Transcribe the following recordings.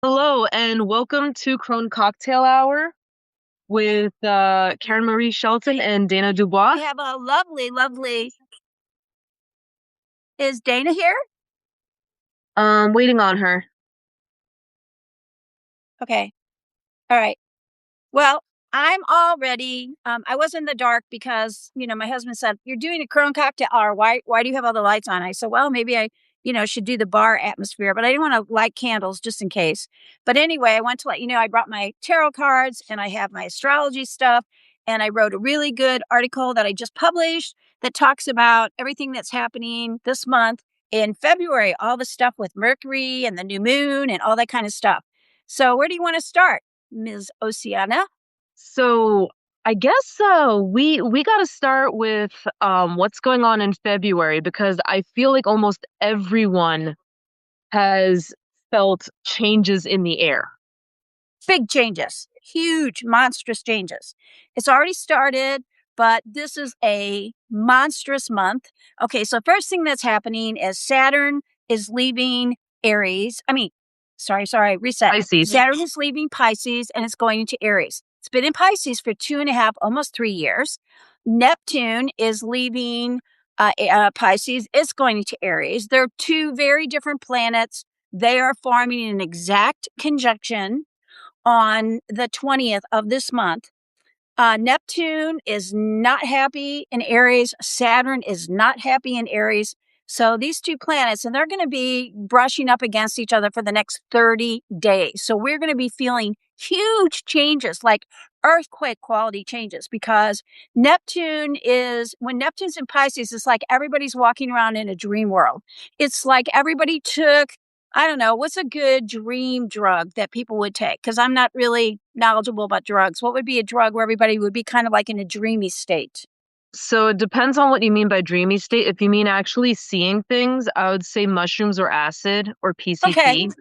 Hello and welcome to Crone Cocktail Hour with Karen Marie Shelton and Dana Dubois. We have a lovely. Is Dana here? Waiting on her. Okay. All right. Well, I'm all ready. I was in the dark because, my husband said, "You're doing a Crone cocktail hour. Why do you have all the lights on?" I said, "Well, maybe I, should do the bar atmosphere, but I didn't want to light candles just in case." But anyway, I want to let you know I brought my tarot cards and I have my astrology stuff. And I wrote a really good article that I just published that talks about everything that's happening this month in February, all the stuff with Mercury and the new moon and all that kind of stuff. So where do you want to start, Ms. Ossiana? So I guess we got to start with what's going on in February because I feel like almost everyone has felt changes in the air. Big changes, huge, monstrous changes. It's already started, but this is a monstrous month. Okay, so first thing that's happening is Saturn is leaving Aries. Reset. Pisces. Saturn is leaving Pisces and it's going into Aries. It's been in Pisces for 2.5, almost 3 years. Neptune is leaving Pisces. It's going into Aries. They're two very different planets. They are forming an exact conjunction on the 20th of this month. Neptune is not happy in Aries. Saturn is not happy in Aries. So these two planets, and they're going to be brushing up against each other for the next 30 days. So we're going to be feeling huge changes, like earthquake quality changes, because when Neptune's in Pisces, it's like everybody's walking around in a dream world. It's like everybody took, I don't know, what's a good dream drug that people would take? Because I'm not really knowledgeable about drugs. What would be a drug where everybody would be kind of like in a dreamy state? So it depends on what you mean by dreamy state. If you mean actually seeing things, I would say mushrooms or acid or Okay. PCP.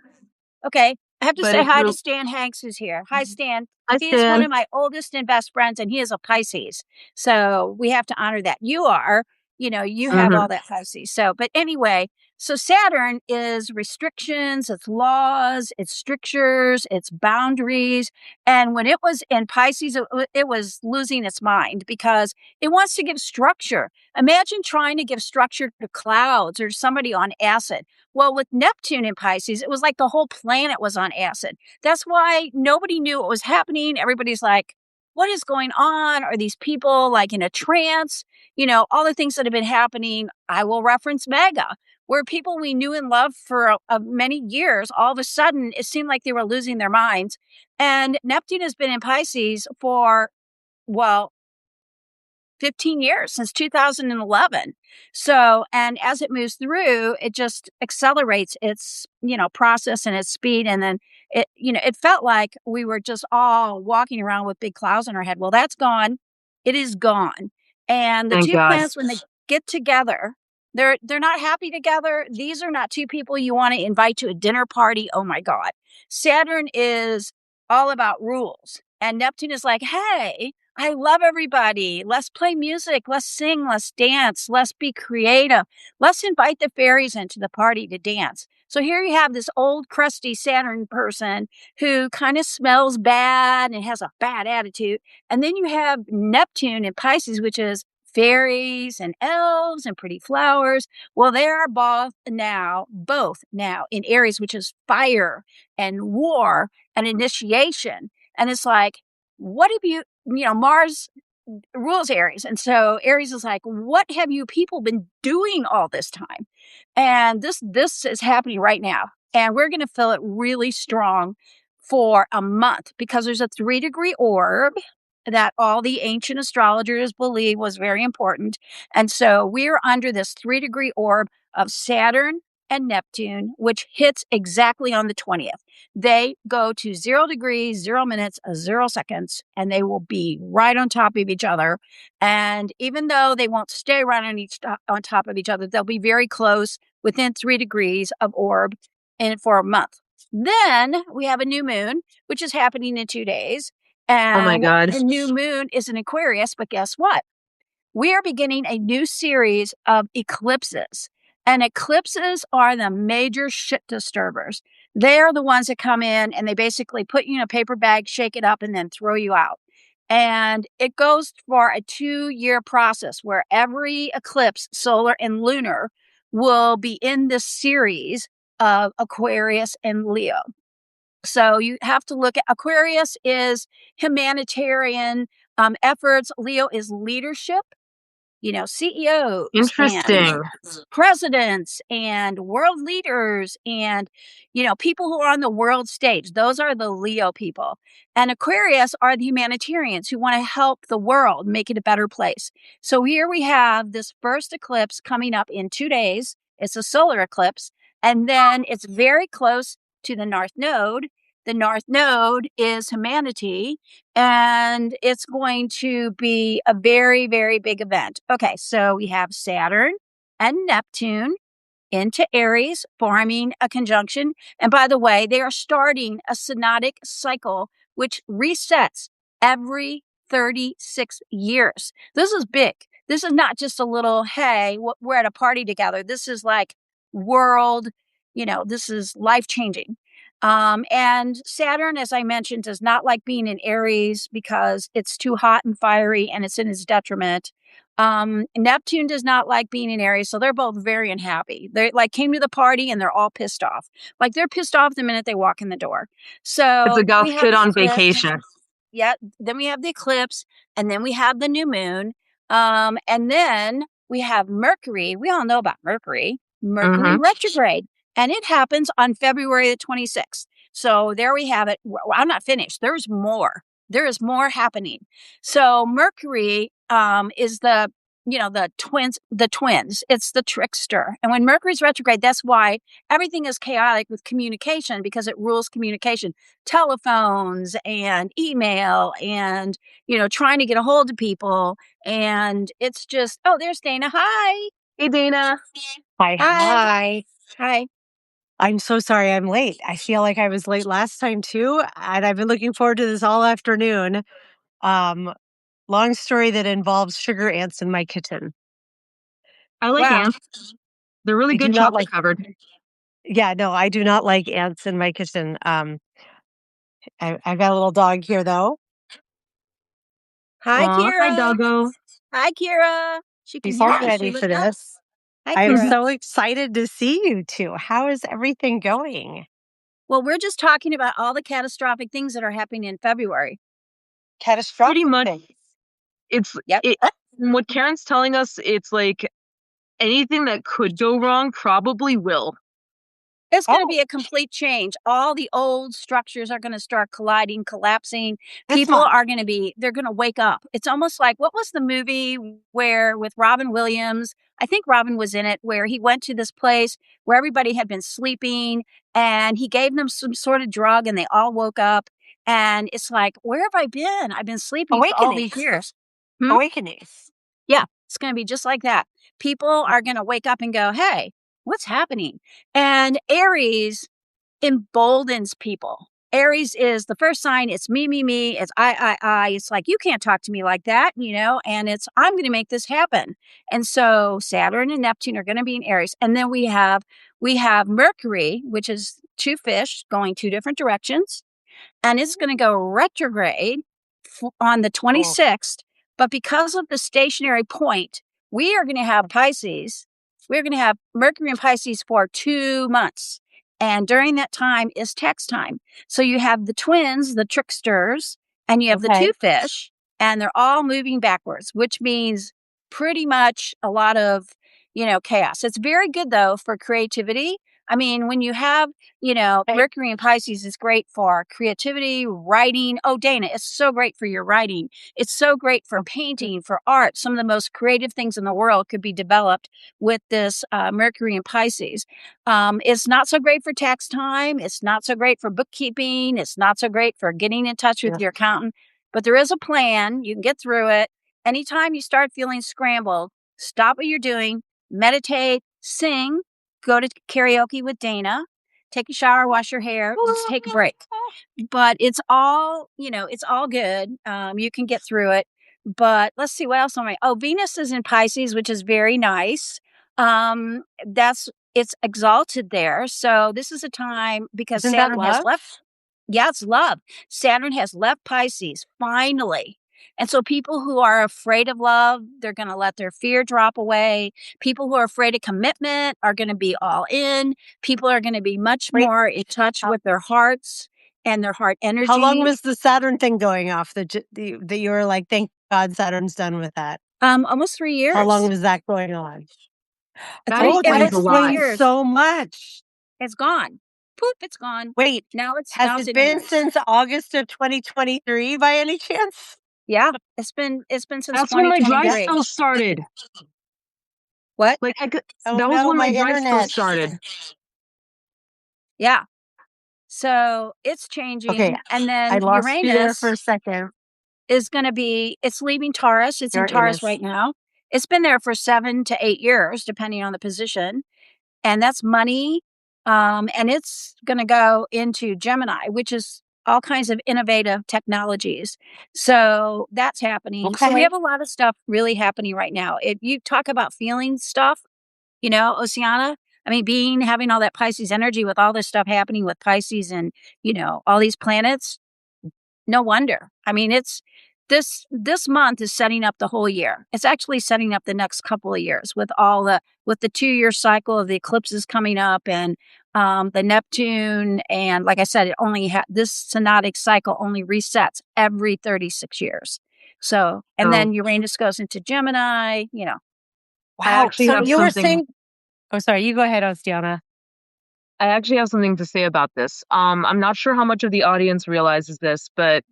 Okay. I have to But say if hi to you're, Stan Hanks, who's here. Hi, Stan. I He is one stand. of my oldest and best friends, and he is a Pisces. So we have to honor that. You have all that Pisces. So, but anyway, so Saturn is restrictions, it's laws, it's strictures, it's boundaries. And when it was in Pisces, it was losing its mind because it wants to give structure. Imagine trying to give structure to clouds or somebody on acid. Well, with Neptune in Pisces, it was like the whole planet was on acid. That's why nobody knew what was happening. Everybody's like, what is going on? Are these people like in a trance? All the things that have been happening. I will reference MAGA, where people we knew and loved for many years, all of a sudden, it seemed like they were losing their minds. And Neptune has been in Pisces for, well, 15 years, since 2011. So, and as it moves through, it just accelerates its, process and its speed. And then it felt like we were just all walking around with big clouds on our head. Well, that's gone. It is gone. And the Thank two God. planets, when they get together, they're not happy together. These are not two people you want to invite to a dinner party. Oh my God. Saturn is all about rules. And Neptune is like, hey, I love everybody. Let's play music. Let's sing. Let's dance. Let's be creative. Let's invite the fairies into the party to dance. So here you have this old, crusty Saturn person who kind of smells bad and has a bad attitude. And then you have Neptune in Pisces, which is fairies and elves and pretty flowers. Well, they are both now in Aries, which is fire and war and initiation. And it's like, what have Mars rules Aries. And so Aries is like, what have you people been doing all this time? And this is happening right now. And we're going to feel it really strong for a month because there's a 3-degree orb that all the ancient astrologers believe was very important. And so we're under this 3-degree orb of Saturn and Neptune, which hits exactly on the 20th. They go to 0 degrees, 0 minutes, 0 seconds, and they will be right on top of each other. And even though they won't stay right on top of each other, they'll be very close within 3 degrees of orb for a month. Then we have a new moon, which is happening in 2 days. Oh my And God. the new moon is in Aquarius, but guess what? We are beginning a new series of eclipses. And eclipses are the major shit disturbers. They're the ones that come in and they basically put you in a paper bag, shake it up, and then throw you out. And it goes for a 2-year process where every eclipse, solar and lunar, will be in this series of Aquarius and Leo. So you have to look at Aquarius is humanitarian efforts. Leo is leadership, CEOs and Interesting. presidents and world leaders and, people who are on the world stage. Those are the Leo people. And Aquarius are the humanitarians who want to help the world make it a better place. So here we have this first eclipse coming up in 2 days. It's a solar eclipse. And then it's very close to the North Node. The North Node is humanity, and it's going to be a very, very big event. Okay, so we have Saturn and Neptune into Aries, forming a conjunction. And by the way, they are starting a synodic cycle, which resets every 36 years. This is big. This is not just a little, hey, we're at a party together. This is like world, this is life changing. And Saturn, as I mentioned, does not like being in Aries because it's too hot and fiery and it's in its detriment. Neptune does not like being in Aries, so they're both very unhappy. They like came to the party and they're all pissed off. Like they're pissed off the minute they walk in the door. It's a So goth we have kid the on eclipse. vacation. Yeah. Then we have the eclipse, and then we have the new moon. And then we have Mercury. We all know about Mercury. Mercury Mm-hmm. retrograde, and it happens on February the 26th. So there we have it. Well, I'm not finished. There's more. There is more happening. So Mercury is the twins. It's the trickster. And when Mercury's retrograde, that's why everything is chaotic with communication, because it rules communication, telephones and email and, trying to get a hold of people. And it's just, oh, there's Dana. Hi. Hey, Dana. Hi, Hi. hi. Hi. I'm so sorry I'm late. I feel like I was late last time too, and I've been looking forward to this all afternoon. Um, Long story that involves sugar ants in my kitchen. I like Wow. ants. They're really I do good not chocolate like, covered. yeah, no, I do not like ants in my kitchen. I've got a little dog here though. Hi, Aw, hi, Kira. doggo. Hi, Kira. She can She's hear all me. She ready for looked up. this. Hi, I'm Kira. so excited to see you two. How is everything going? Well, we're just talking about all the catastrophic things that are happening in February. Catastrophic Pretty much. things. It's Yep. it. From what Karen's telling us, it's like anything that could go wrong probably will. It's going to Oh, be a complete change. All the old structures are going to start colliding, collapsing. this People month. are going to they're going to wake up. It's almost like, what was the movie where with Robin Williams? I think Robin was in it, where he went to this place where everybody had been sleeping and he gave them some sort of drug and they all woke up. And it's like, where have I been? I've been sleeping for all Awakening. these years. Hmm? Awakenings. Yeah, it's going to be just like that. People are going to wake up and go, hey, what's happening? And Aries emboldens people. Aries is the first sign. It's me, me, me. It's I. It's like, you can't talk to me like that, and it's, I'm going to make this happen. And so Saturn and Neptune are going to be in Aries. And then we have Mercury, which is two fish going two different directions, and it's going to go retrograde on the Oh, 26th. But because of the stationary point, we are going to have Pisces. We're going to have Mercury and Pisces for 2 months. And during that time is tax time. So you have the twins, the tricksters, and you have the two okay. fish, and they're all moving backwards, which means pretty much a lot of, chaos. It's very good, though, for creativity. I mean, when you have Okay. Mercury and Pisces is great for creativity, writing. Oh, Dana, it's so great for your writing. It's so great for painting, for art. Some of the most creative things in the world could be developed with this Mercury and Pisces. It's not so great for tax time. It's not so great for bookkeeping. It's not so great for getting in touch with Yeah. your accountant. But there is a plan. You can get through it. Anytime you start feeling scrambled, stop what you're doing, meditate, sing, go to karaoke with Dana, take a shower, wash your hair, just take a break. But it's all good. You can get through it. But let's see what else am I. Oh, Venus is in Pisces, which is very nice. That's it's exalted there. So this is a time because Isn't that Saturn has love? left. Yeah, it's love. Saturn has left Pisces finally. And so people who are afraid of love, they're going to let their fear drop away. People who are afraid of commitment are going to be all in. People are going to be much Wait, more in touch with their hearts and their heart how long energy. was the Saturn thing going off that you were like, thank God Saturn's done with that? Almost 3 years. How long was that going on? That Oh, that explains a lot. explains so much. It's gone. Poof, it's gone. Wait, has it been since August of 2023 by any chance? Yeah, it's been since That's when my dry 2023. spell started. What? Like Oh that was no, when my my dry spell internet. started. Yeah. So it's Okay, changing. And I then lost you there Uranus for a second. is going to be, it's leaving Taurus. It's in Taurus Uranus. right now. It's been there for 7 to 8 years, depending on the position. And that's money. And it's going to go into Gemini, which is all kinds of innovative technologies. So that's happening. So we Okay. have a lot of stuff really happening right now. You talk about feeling stuff, Ossiana. I mean, having all that Pisces energy with all this stuff happening with Pisces and, all these planets, no wonder. I mean, it's this month is setting up the whole year. It's actually setting up the next couple of years with with the 2-year cycle of the eclipses coming up and the Neptune. And like I said, this synodic cycle only resets every 36 years. So, and then Uranus goes into Gemini, I Wow. actually So have you were something. saying, oh, sorry, you go ahead, Ostiana. I actually have something to say about this. I'm not sure how much of the audience realizes this, but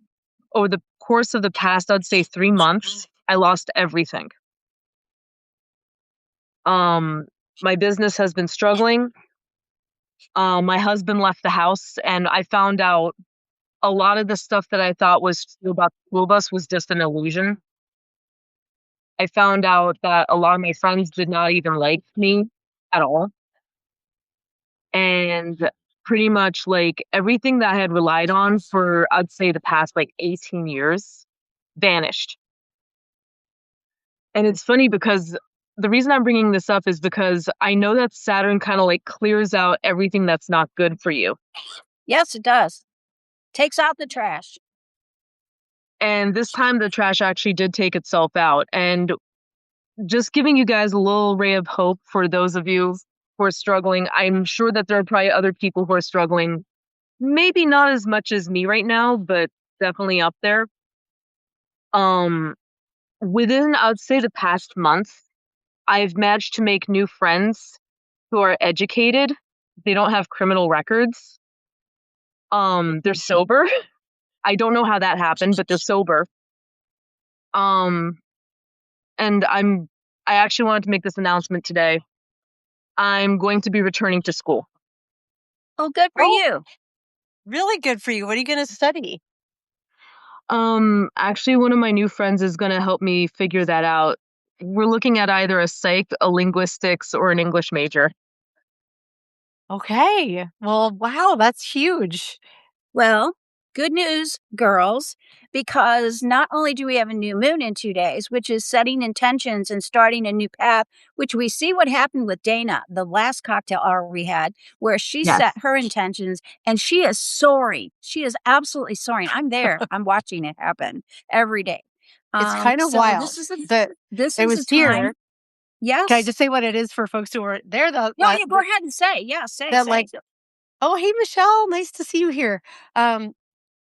over the course of the past, I'd say 3 months, I lost everything. My business has been struggling. My husband left the house, and I found out a lot of the stuff that I thought was true about the two of us was just an illusion. I found out that a lot of my friends did not even like me at all. And pretty much like everything that I had relied on for, I'd say, the past like 18 years vanished. And it's funny because the reason I'm bringing this up is because I know that Saturn kind of like clears out everything that's not good for you. Yes, it does. Takes out the trash. And this time the trash actually did take itself out. And just giving you guys a little ray of hope for those of you who are struggling. I'm sure that there are probably other people who are struggling, maybe not as much as me right now, but definitely up there. Within, I'd say, the past month, I've managed to make new friends who are educated. They don't have criminal records. They're sober. I don't know how that happened, but they're sober. And I actually wanted to make this announcement today. I'm going to be returning to school. Oh, good for you. Really good for you. What are you going to study? Actually, one of my new friends is going to help me figure that out. We're looking at either a psych, a linguistics, or an English major. Okay. Well, wow, that's huge. Well, good news, girls, because not only do we have a new moon in 2 days, which is setting intentions and starting a new path, which we see what happened with Dana, the last cocktail hour we had, where she set her intentions and she is soaring. She is absolutely soaring. I'm there. I'm watching it happen every day. It's kind of So wild this is that this it is was a time. here. Yes. Can I just say what it is for folks who are there? No, yeah, go ahead and say. Yeah, say. Like, oh, hey, Michelle, nice to see you here. Oh,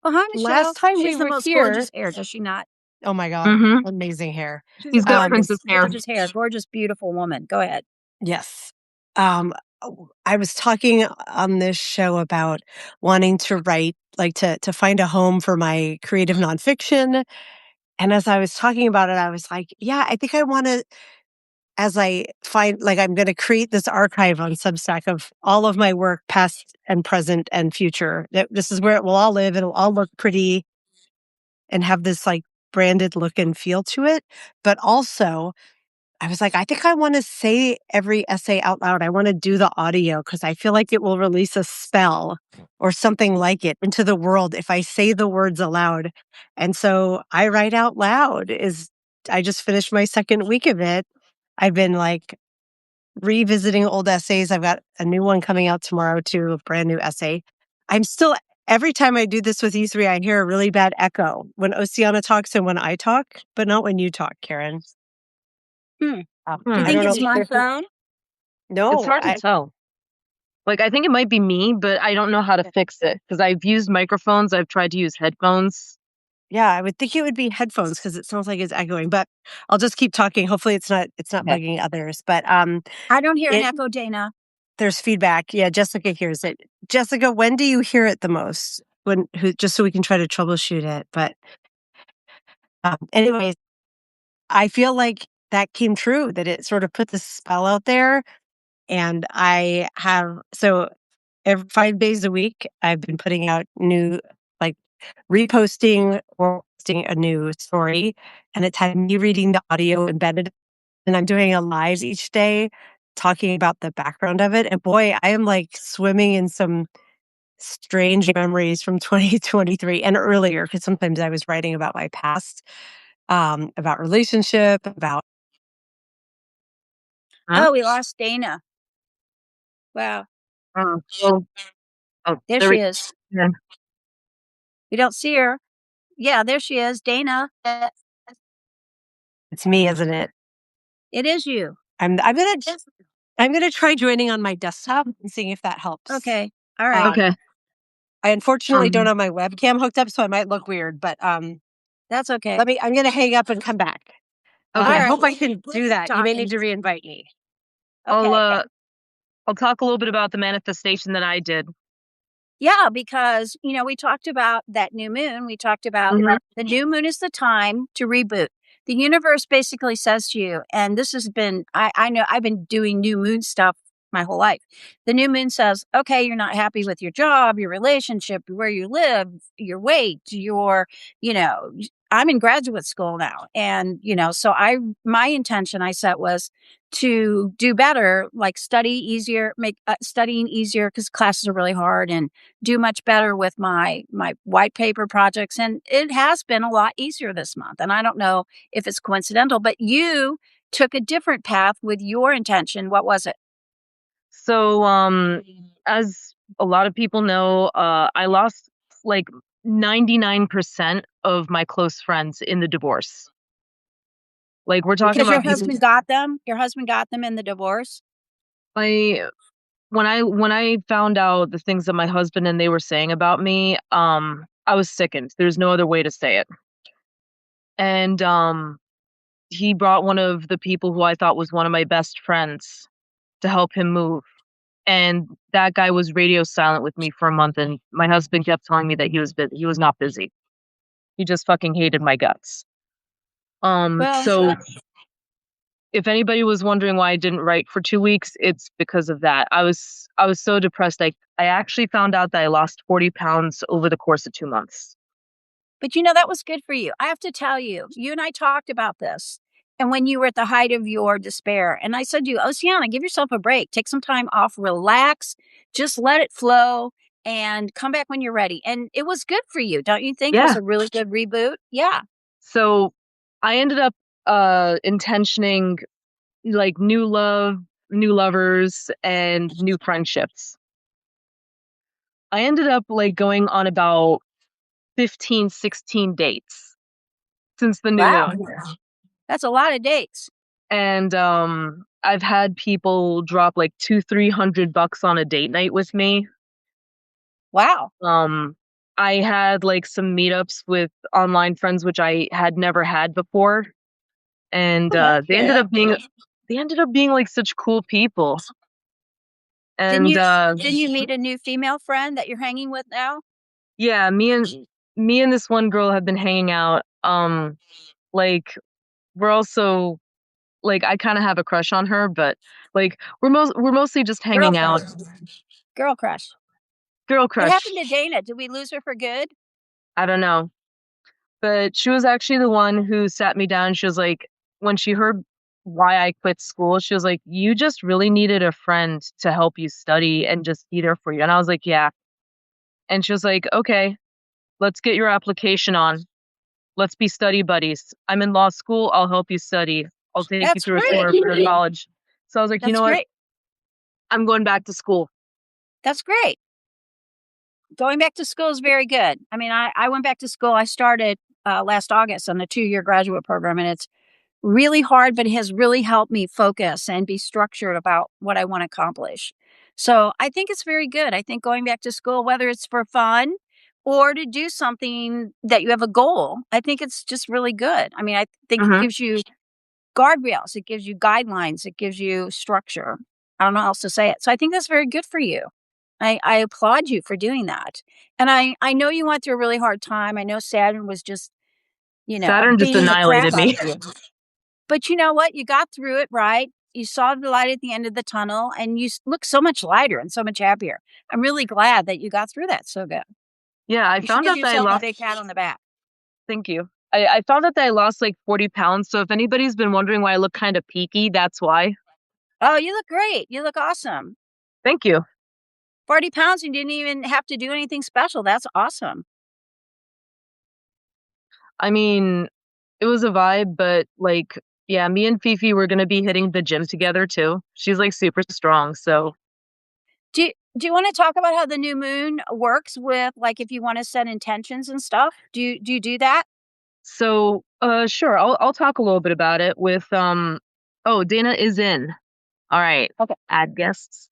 hi, Michelle. Last time She we has the were most here, gorgeous hair, does she not? oh my God, Mm-hmm. amazing hair. He's got princess hair. Gorgeous hair, gorgeous, beautiful woman. Go ahead. Yes. I was talking on this show about wanting to write, like to find a home for my creative nonfiction. And as I was talking about it, I was like, yeah, I think I want to, as I find, like, I'm going to create this archive on Substack of all of my work, past and present and future. This is where it will all live. It'll all look pretty and have this like branded look and feel to it. But also, I was like, I think I want to say every essay out loud. I want to do the audio because I feel like it will release a spell or something like it into the world if I say the words aloud. And so I write out loud I just finished my second week of it. I've been like revisiting old essays. I've got a new one coming out tomorrow too, a brand new essay. I'm still, every time I do this with you three, I hear a really bad echo when Ossiana talks and when I talk, but not when you talk, Karen. Do you I think don't know. it's my phone? It's No, hard to tell. Like, I think it might be me, but I don't know how to fix it because I've used microphones. I've tried to use headphones. yeah, I would think it would be headphones because it sounds like it's echoing, but I'll just keep talking. Hopefully it's not Okay. bugging others, but I don't hear an it, echo, Dana. there's feedback. Yeah, Jessica hears it. Jessica, when do you hear it the most? Just so we can try to troubleshoot it. But anyways, I feel like that came true, that it sort of put the spell out there. And I have, so every 5 days a week, I've been putting out new, like reposting or posting a new story. And it's had me reading the audio embedded. And I'm doing a live each day talking about the background of it. And boy, I am like swimming in some strange memories from 2023 and earlier, because sometimes I was writing about my past, about relationship, about Huh? Oh, we lost Dana. Wow. Oh, oh, There there she we is. go. We don't see her. Yeah, there she is. Dana. it's me, isn't it? It is you. I'm gonna try joining on my desktop and seeing if that helps. Okay. All right. Okay. I unfortunately don't Um, have my webcam hooked up, so I might look weird, but That's okay. I'm gonna hang up and come back. Okay. I All hope right. I can do that. You may need to reinvite me. I'll Okay. I'll talk a little bit about the manifestation that I did. Yeah, because, we talked about that new moon. We talked about Mhm. the new moon is the time to reboot. The universe basically says to you, and this has been, I know I've been doing new moon stuff my whole life. The new moon says, okay, you're not happy with your job, your relationship, where you live, your weight, I'm in graduate school now. And, so my intention I set was to do better, like study easier, make studying easier because classes are really hard, and do much better with my white paper projects, and it has been a lot easier this month. And I don't know if it's coincidental, but you took a different path with your intention. What was it? So, as a lot of people know, I lost like 99% of my close friends in the divorce. Like, we're talking Because your about people. husband got them. Your husband got them in the divorce. I when I found out the things that my husband and they were saying about me, I was sickened. There's no other way to say it. And he brought one of the people who I thought was one of my best friends to help him move. And that guy was radio silent with me for a month, and my husband kept telling me that he was busy. He was not busy. He just fucking hated my guts. Well, So if anybody was wondering why I didn't write for 2 weeks, it's because of that. I was so depressed. I actually found out that I lost 40 pounds over the course of 2 months. but that was good for you. I have to tell you, you and I talked about this. And when you were at the height of your despair, and I said to you, Oceana, give yourself a break, take some time off, relax, just let it flow, and come back when you're ready. And it was good for you, don't you think? It was Yeah. a really good reboot. Yeah. So I ended up intentioning like new love, new lovers, and new friendships. I ended up like going on about 15, 16 dates since the new Wow. moon. That's a lot of dates. And I've had people drop like 200-300 bucks on a date night with me. Wow. I had like some meetups with online friends which I had never had before. And Oh, that's they ended up being like such cool people. Didn't And you meet a new female friend that you're hanging with now? yeah, me and this one girl have been hanging out. Like we're also like I kind of have a crush on her, but like we're mostly just Girl hanging out. crush. Girl crush. Girl What crush. happened to Dana? Did we lose her for good? I don't know. But she was actually the one who sat me down. She was like, when she heard why I quit school, she was like, "You just really needed a friend to help you study and just be there for you." And I was like, "Yeah." And she was like, "Okay, let's get your application on. Let's be study buddies. I'm in law school. I'll help you study. I'll take you That's through a great. tour of your college." So I was like, you That's know what? great. I'm going back to school. That's great. Going back to school is very good. I mean, I went back to school. I started last August on a 2-year graduate program, and it's really hard, but it has really helped me focus and be structured about what I want to accomplish. So I think it's very good. I think going back to school, whether it's for fun or to do something that you have a goal, I think it's just really good. I mean, I think it Hmm. gives you guardrails, it gives you guidelines, it gives you structure. I don't know how else to say it. So I think that's very good for you. I applaud you for doing that. And I know you went through a really hard time. I know Saturn was just, Saturn just beating the crap annihilated out me. of you. But you know what? You got through it, right? You saw the light at the end of the tunnel and you look so much lighter and so much happier. I'm really glad that you got through that so good. Yeah, I You should found give out that I yourself a lost. big pat on the back. Thank you. I found out that I lost like 40 pounds. So if anybody's been wondering why I look kind of peaky, that's why. Oh, you look great. You look awesome. Thank you. 40 pounds and you didn't even have to do anything special. That's awesome. I mean, it was a vibe, but like, yeah, me and Fifi were gonna be hitting the gym together too. She's like super strong. Do you want to talk about how the new moon works with, like, if you want to set intentions and stuff? Do you do that? Sure, I'll talk a little bit about it with oh, Dana is in. All right. Okay. Add guests.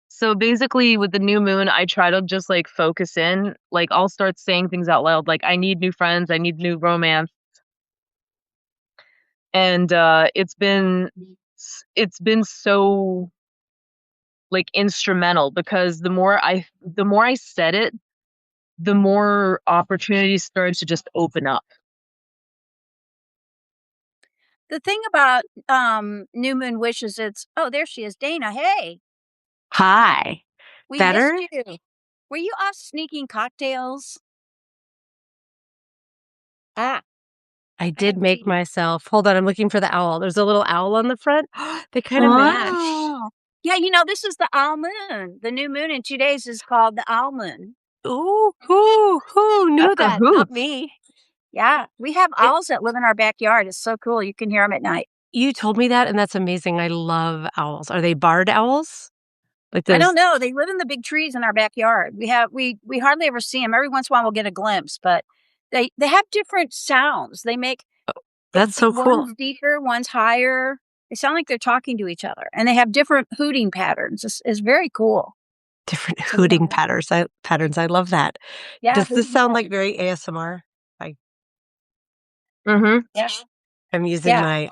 So basically with the new moon, I try to just like focus in. Like I'll start saying things out loud like I need new friends, I need new romance. And it's been so like instrumental because the more I said it, the more opportunities started to just open up. The thing about new moon wishes, it's, oh, there she is, Dana. Hey, Hi. we missed Better? you. Were you off sneaking cocktails? Ah, I I did haven't make seen you. myself hold on, I'm looking for the owl. There's a little owl on the front. They kinda match. Oh, yeah. This is the owl moon. The new moon in 2 days is called the owl moon. Ooh, who knew That's a that? Not hoot. me. Yeah, we have It owls that live in our backyard. It's so cool. You can hear them at night. You told me that, and that's amazing. I love owls. Are they barred owls? Like I don't those know. They live in the big trees in our backyard. We hardly ever see them. Every once in a while, we'll get a glimpse, but they have different sounds. They make that's so cool. one's deeper, one's higher. They sound like they're talking to each other, and they have different hooting patterns. It's very cool. Different So we have hooting that. patterns. I love that. Yeah, Does this hooting sound like patterns. very ASMR? I Mm-hmm. Yeah, I'm using yeah. my,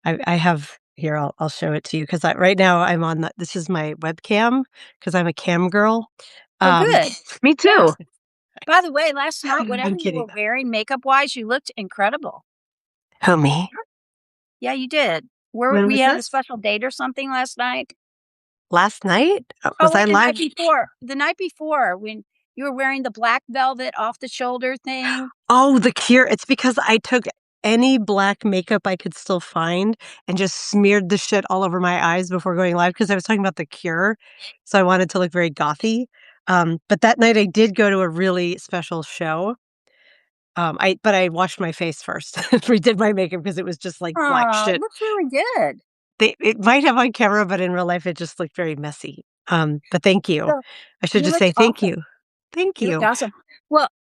I have here, I'll show it to you 'cause right now I'm on this is my webcam because 'cause I'm a cam girl. Oh, Um, good. Me Yeah. too. By the way, last night, whatever I'm you kidding were though. wearing, makeup wise, you looked incredible. Who, me? Yeah, you did. Were When we was had a this? special date or something last night? Last night? Oh, Was I wait, the night live? before. The night before when you were wearing the black velvet off the shoulder thing. Oh, the cure. It's because I took any black makeup I could still find and just smeared the shit all over my eyes before going live because I was talking about the cure. So I wanted to look very gothy. But that night I did go to a really special show. But I washed my face first and redid my makeup because it was just like black Oh, it shit. looks really good. It might have on camera, but in real life it just looked very messy. But thank you. So I should you just looked say thank awesome. you. Thank You looked you. awesome.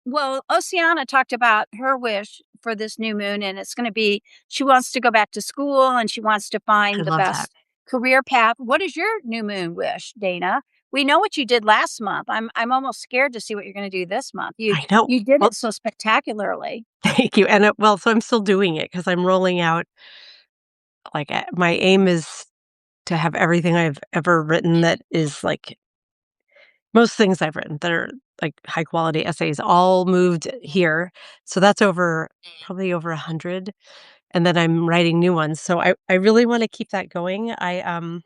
Well, Oceana talked about her wish for this new moon, and it's going to be she wants to go back to school and she wants to I find the love that. best career path. What is your new moon wish, Dana? We know what you did last month. I'm almost scared to see what you're going to do this month. You I know. you did Well, it so spectacularly. thank you. And well, so I'm still doing it because I'm rolling out like my aim is to have everything I've ever written that is like most things I've written that are like high quality essays all moved here. So that's probably over 100. And then I'm writing new ones. So I really want to keep that going. Uh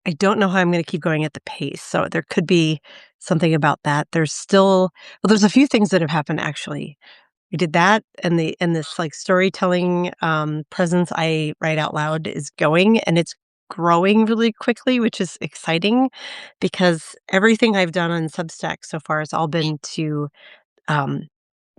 I don't know how I'm going to keep going at the pace. So there could be something about that. There's a few things that have happened actually. We did that and this like storytelling presence I write out loud is going and it's growing really quickly, which is exciting because everything I've done on Substack so far has all been to um,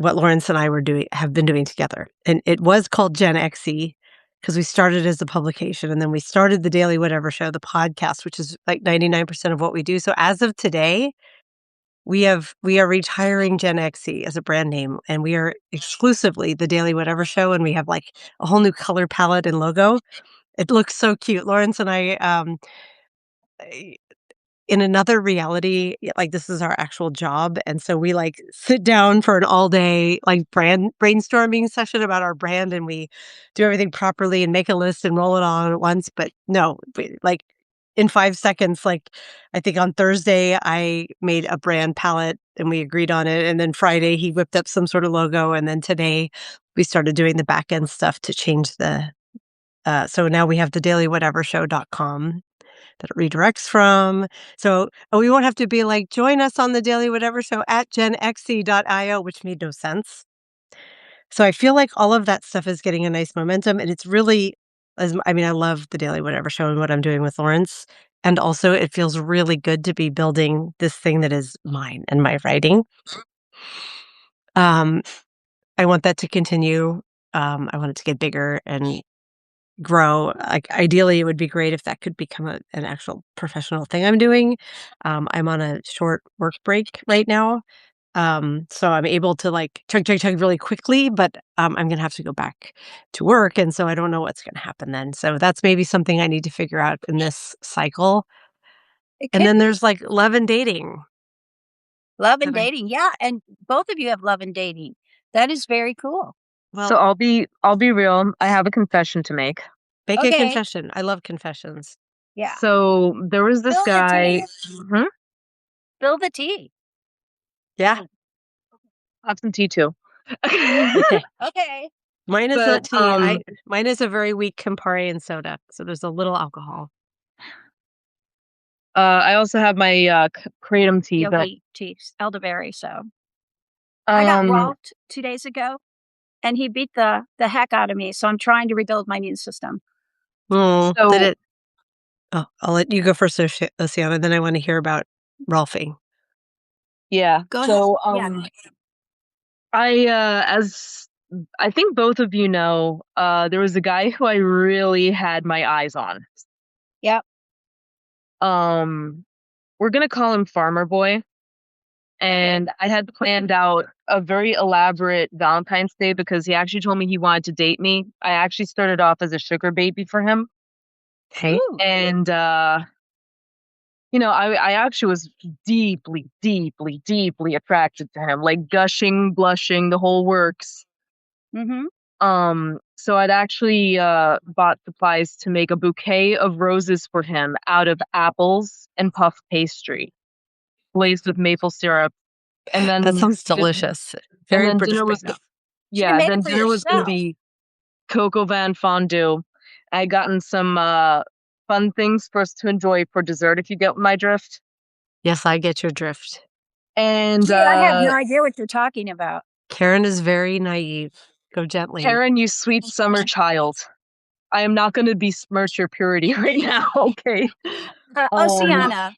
what Lawrence and I have been doing together. And it was called Gen XE because we started as a publication and then we started the Daily Whatever Show, the podcast, which is like 99% of what we do. So as of today, we are retiring Gen XE as a brand name, and we are exclusively the Daily Whatever Show, and we have like a whole new color palette and logo. It looks so cute. Lawrence and I, in another reality, like this is our actual job. And so we like sit down for an all day like brainstorming session about our brand, and we do everything properly and make a list and roll it all at once. But no, like in 5 seconds, like I think on Thursday, I made a brand palette and we agreed on it. And then Friday, he whipped up some sort of logo. And then today we started doing the back end stuff to change so now we have the dailywhatevershow.com that it redirects from. So we won't have to be like, join us on the Daily Whatever Show at genxe.io, which made no sense. So I feel like all of that stuff is getting a nice momentum. And it's really, I love the Daily Whatever Show and what I'm doing with Lawrence. And also it feels really good to be building this thing that is mine and my writing. I want that to continue. I want it to get bigger and grow. Like ideally, it would be great if that could become an actual professional thing I'm doing. I'm on a short work break right now. So I'm able to like chug really quickly, but I'm going to have to go back to work. And so I don't know what's going to happen then. So that's maybe something I need to figure out in this cycle. And then there's like love and dating. Love and dating. Yeah. And both of you have love and dating. That is very cool. Well, so I'll be real. I have a confession to make. Make a confession. I love confessions. Yeah. So there was this guy. Spill the tea. Yeah. Have some tea too. Okay. Mine is not tea. Mine is a very weak Campari and soda, so there's a little alcohol. I also have my kratom tea. Yogi tea, elderberry. So I got walked 2 days ago, and he beat the heck out of me. So I'm trying to rebuild my immune system. Oh, did it? Oh, I'll let you go first, Ossiana. Then I want to hear about Ralphie. Yeah. Go ahead. As I think both of you know, there was a guy who I really had my eyes on. Yep. We're gonna call him Farmer Boy. And I had planned out a very elaborate Valentine's Day because he actually told me he wanted to date me. I actually started off as a sugar baby for him. Hey. And I actually was deeply, deeply, deeply attracted to him, like gushing, blushing, the whole works. So I'd actually bought supplies to make a bouquet of roses for him out of apples and puff pastry, glazed with maple syrup. And then that sounds delicious. Very British. Dinner was going to be coq au vin fondue. I gotten some fun things for us to enjoy for dessert, if you get my drift. Yes, I get your drift. And I have no idea what you're talking about. Karen is very naive. Go gently. Karen, you sweet summer child. I am not going to besmirch your purity right now, okay? Ossiana,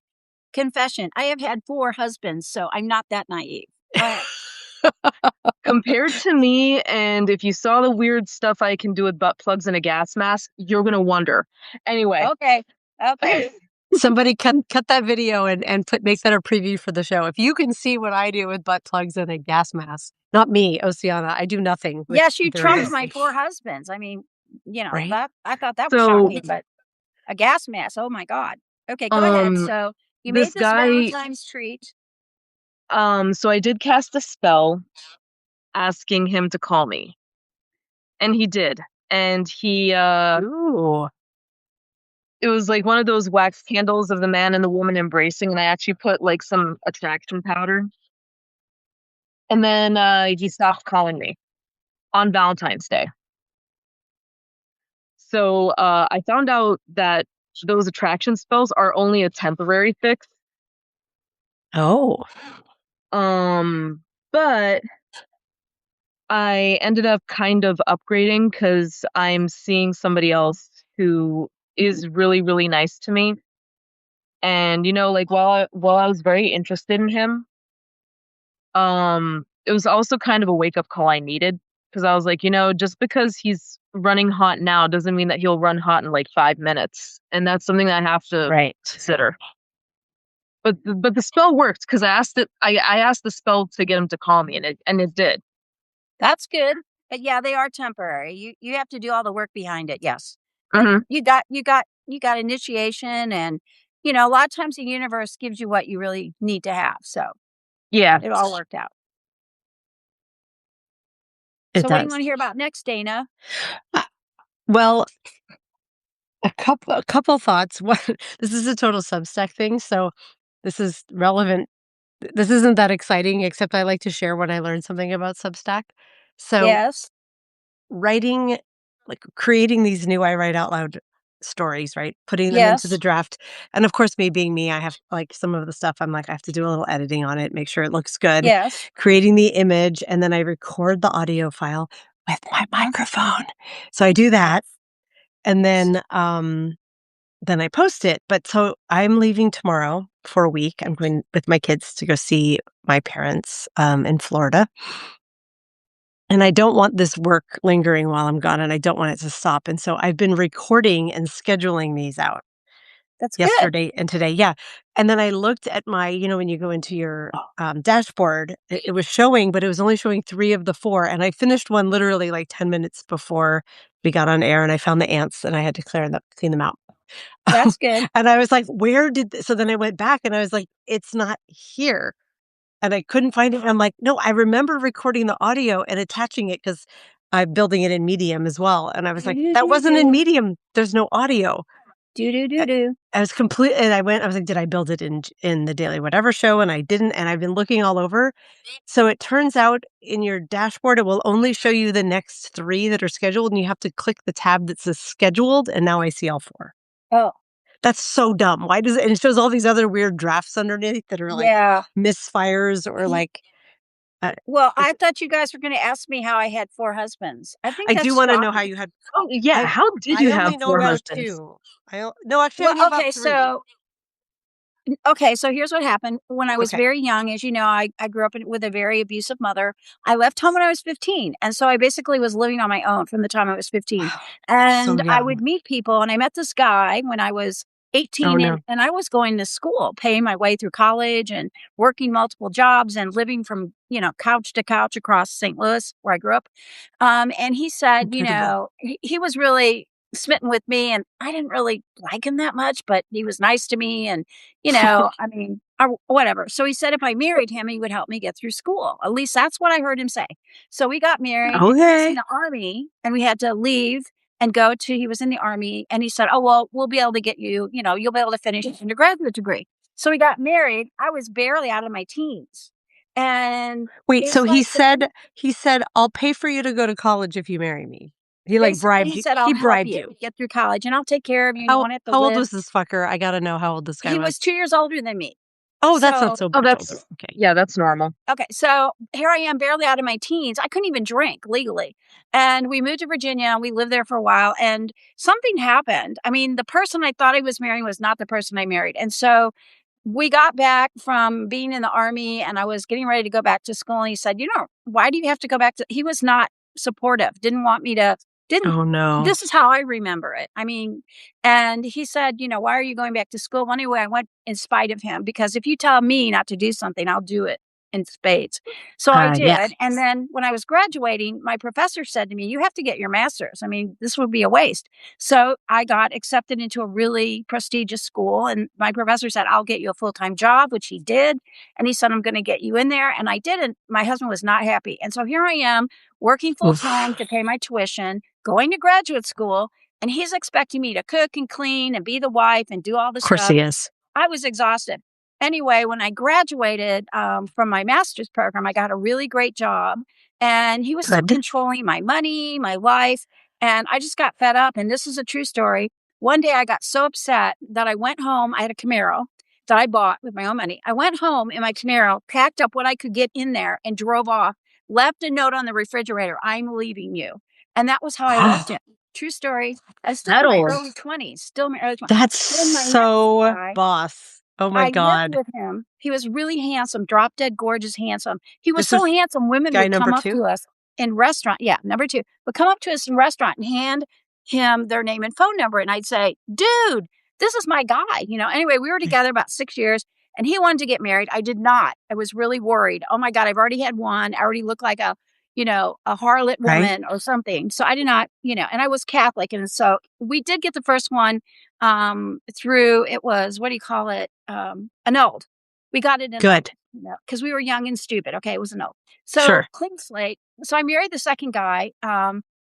confession. I have had 4 husbands, so I'm not that naive. Compared to me, and if you saw the weird stuff I can do with butt plugs and a gas mask, you're going to wonder. Anyway. Okay. Somebody cut that video and make that a preview for the show. If you can see what I do with butt plugs and a gas mask, not me, Ossiana, I do nothing. Yes, you trumped my 4 husbands. I mean, right? That I thought that was shocking, but a gas mask, oh my God. Okay, go ahead. So you made this Valentine's treat. So I did cast a spell asking him to call me. And he did. And he it was like one of those wax candles of the man and the woman embracing, and I actually put like some attraction powder. And then he stopped calling me on Valentine's Day. So I found out that those attraction spells are only a temporary fix. Oh. But I ended up kind of upgrading because I'm seeing somebody else who is really, really nice to me. And, like while I was very interested in him, it was also kind of a wake up call I needed because I was like, just because he's running hot now doesn't mean that he'll run hot in like 5 minutes, and that's something that I have to consider. But the spell worked because I asked it. I asked the spell to get him to call me, and it did. That's good. But yeah, they are temporary. You have to do all the work behind it. Yes. But Hmm. you got initiation, and a lot of times the universe gives you what you really need to have. So Yeah. it all worked out. It So what do you does. want to hear about next, Dana? Well, a couple thoughts. One, this is a total Substack thing, so this is relevant. This isn't that exciting, except I like to share when I learn something about Substack. So Yes. writing, like creating these new I write out loud stories, right? Putting them into the Yes. draft. And of course, me being me, I have like some of the stuff I'm like, I have to do a little editing on it, make sure it looks good, Yes. creating the image, and then I record the audio file with my microphone. So I do that. And then I post it. But so I'm leaving tomorrow for a week. I'm going with my kids to go see my parents in Florida. And I don't want this work lingering while I'm gone, and I don't want it to stop. And so I've been recording and scheduling these out That's good. yesterday and today. Yeah. And then I looked at my, when you go into your dashboard, it was showing, but it was only showing 3 of the 4. And I finished one literally like 10 minutes before we got on air, and I found the ants and I had to clean them out. That's good. And I was like, so then I went back and I was like, it's not here. And I couldn't find it. I'm like, no, I remember recording the audio and attaching it because I'm building it in Medium as well. And I was Do like, do that do wasn't in do Medium. There's no audio. do do do I do. I was complete, and I was like, did I build it in the Daily Whatever show? And I didn't. And I've been looking all over. So it turns out in your dashboard, it will only show you the next 3 that are scheduled, and you have to click the tab that says scheduled. And now I see all 4. Oh, That's so dumb. Why does it? And it shows all these other weird drafts underneath that are like yeah. misfires or like. Well, I It's, thought you guys were going to ask me how I had 4 husbands. I think I do that's want to know how shocking. you had. Oh yeah. I How did I you only have know four about husbands? 2. No, actually, I Well, knew about 3. okay, so here's what happened. When I was Okay. very young, as you know, I grew up with a very abusive mother. I left home when I was 15. And so I basically was living on my own from the time I was 15. Wow. So And I young. would meet people. And I met this guy when I was Oh 18, and, no. and I was going to school, paying my way through college and working multiple jobs and living from, couch to couch across St. Louis, where I grew up. And he said, Incredible. he was really smitten with me, and I didn't really like him that much, but he was nice to me. And, I mean, whatever. So he said if I married him, he would help me get through school. At least that's what I heard him say. So we got married, and he was in Okay. the army, and we had to leave and he was in the army, and he said, oh, well, we'll be able to get you, you'll be able to finish your undergraduate degree. So we got married. I was barely out of my teens. And Wait, so it's like he said, "I'll pay for you to go to college if you marry me." He like basically, bribed he you. said, He I'll help bribed you you. get through college, and I'll take care of you, and you How won't have to how old live. was this fucker? I gotta know how old this guy He was. was 2 years older than me. Oh, that's not So so Oh, much older. Okay. yeah, that's normal. okay, so here I am, barely out of my teens. I couldn't even drink legally. And we moved to Virginia, and we lived there for a while, and something happened. I mean, the person I thought I was marrying was not the person I married. And so we got back from being in the army, and I was getting ready to go back to school. And he said, why do you have to go back to? He was not supportive, didn't want me to, didn't. Oh no. This is how I remember it. I mean, and he said, why are you going back to school? Well, anyway, I went in spite of him, because if you tell me not to do something, I'll do it in spades. So I Yes. did. And then when I was graduating, my professor said to me, you have to get your master's. I mean, this would be a waste. So I got accepted into a really prestigious school. And my professor said, I'll get you a full-time job, which he did. And he said, I'm going to get you in there. And I did. And my husband was not happy. And so here I am working full-time Oof. to pay my tuition, going to graduate school. And he's expecting me to cook and clean and be the wife and do all the Of course stuff. he is. I was exhausted. Anyway, when I graduated from my master's program, I got a really great job, and he was still Good. controlling my money, my life. And I just got fed up. And this is a true story. One day I got so upset that I went home. I had a Camaro that I bought with my own money. I went home in my Camaro, packed up what I could get in there, and drove off, left a note on the refrigerator, I'm leaving you. And that was how I left him. True story. I was still That in my old. early 20s, still in my early 20s. That's Then my next so guy, boss. Oh my I lived God. with him. He was really handsome, drop dead gorgeous, handsome. He was This so was handsome, women guy would number come up 2? to us in restaurant. Yeah, number 2 would come up to us in restaurant and hand him their name and phone number, and I'd say, "Dude, this is my guy." Anyway, we were together about 6 years, and he wanted to get married. I did not. I was really worried. Oh my God, I've already had one. I already look like a harlot Right? woman or something. So I did not, and I was Catholic. And so we did get the first one through, it was, what do you call it? Annulled. We got it annulled. Good. Because we were young and stupid. Okay, it was annulled. So Sure. clean slate. So I married the second guy.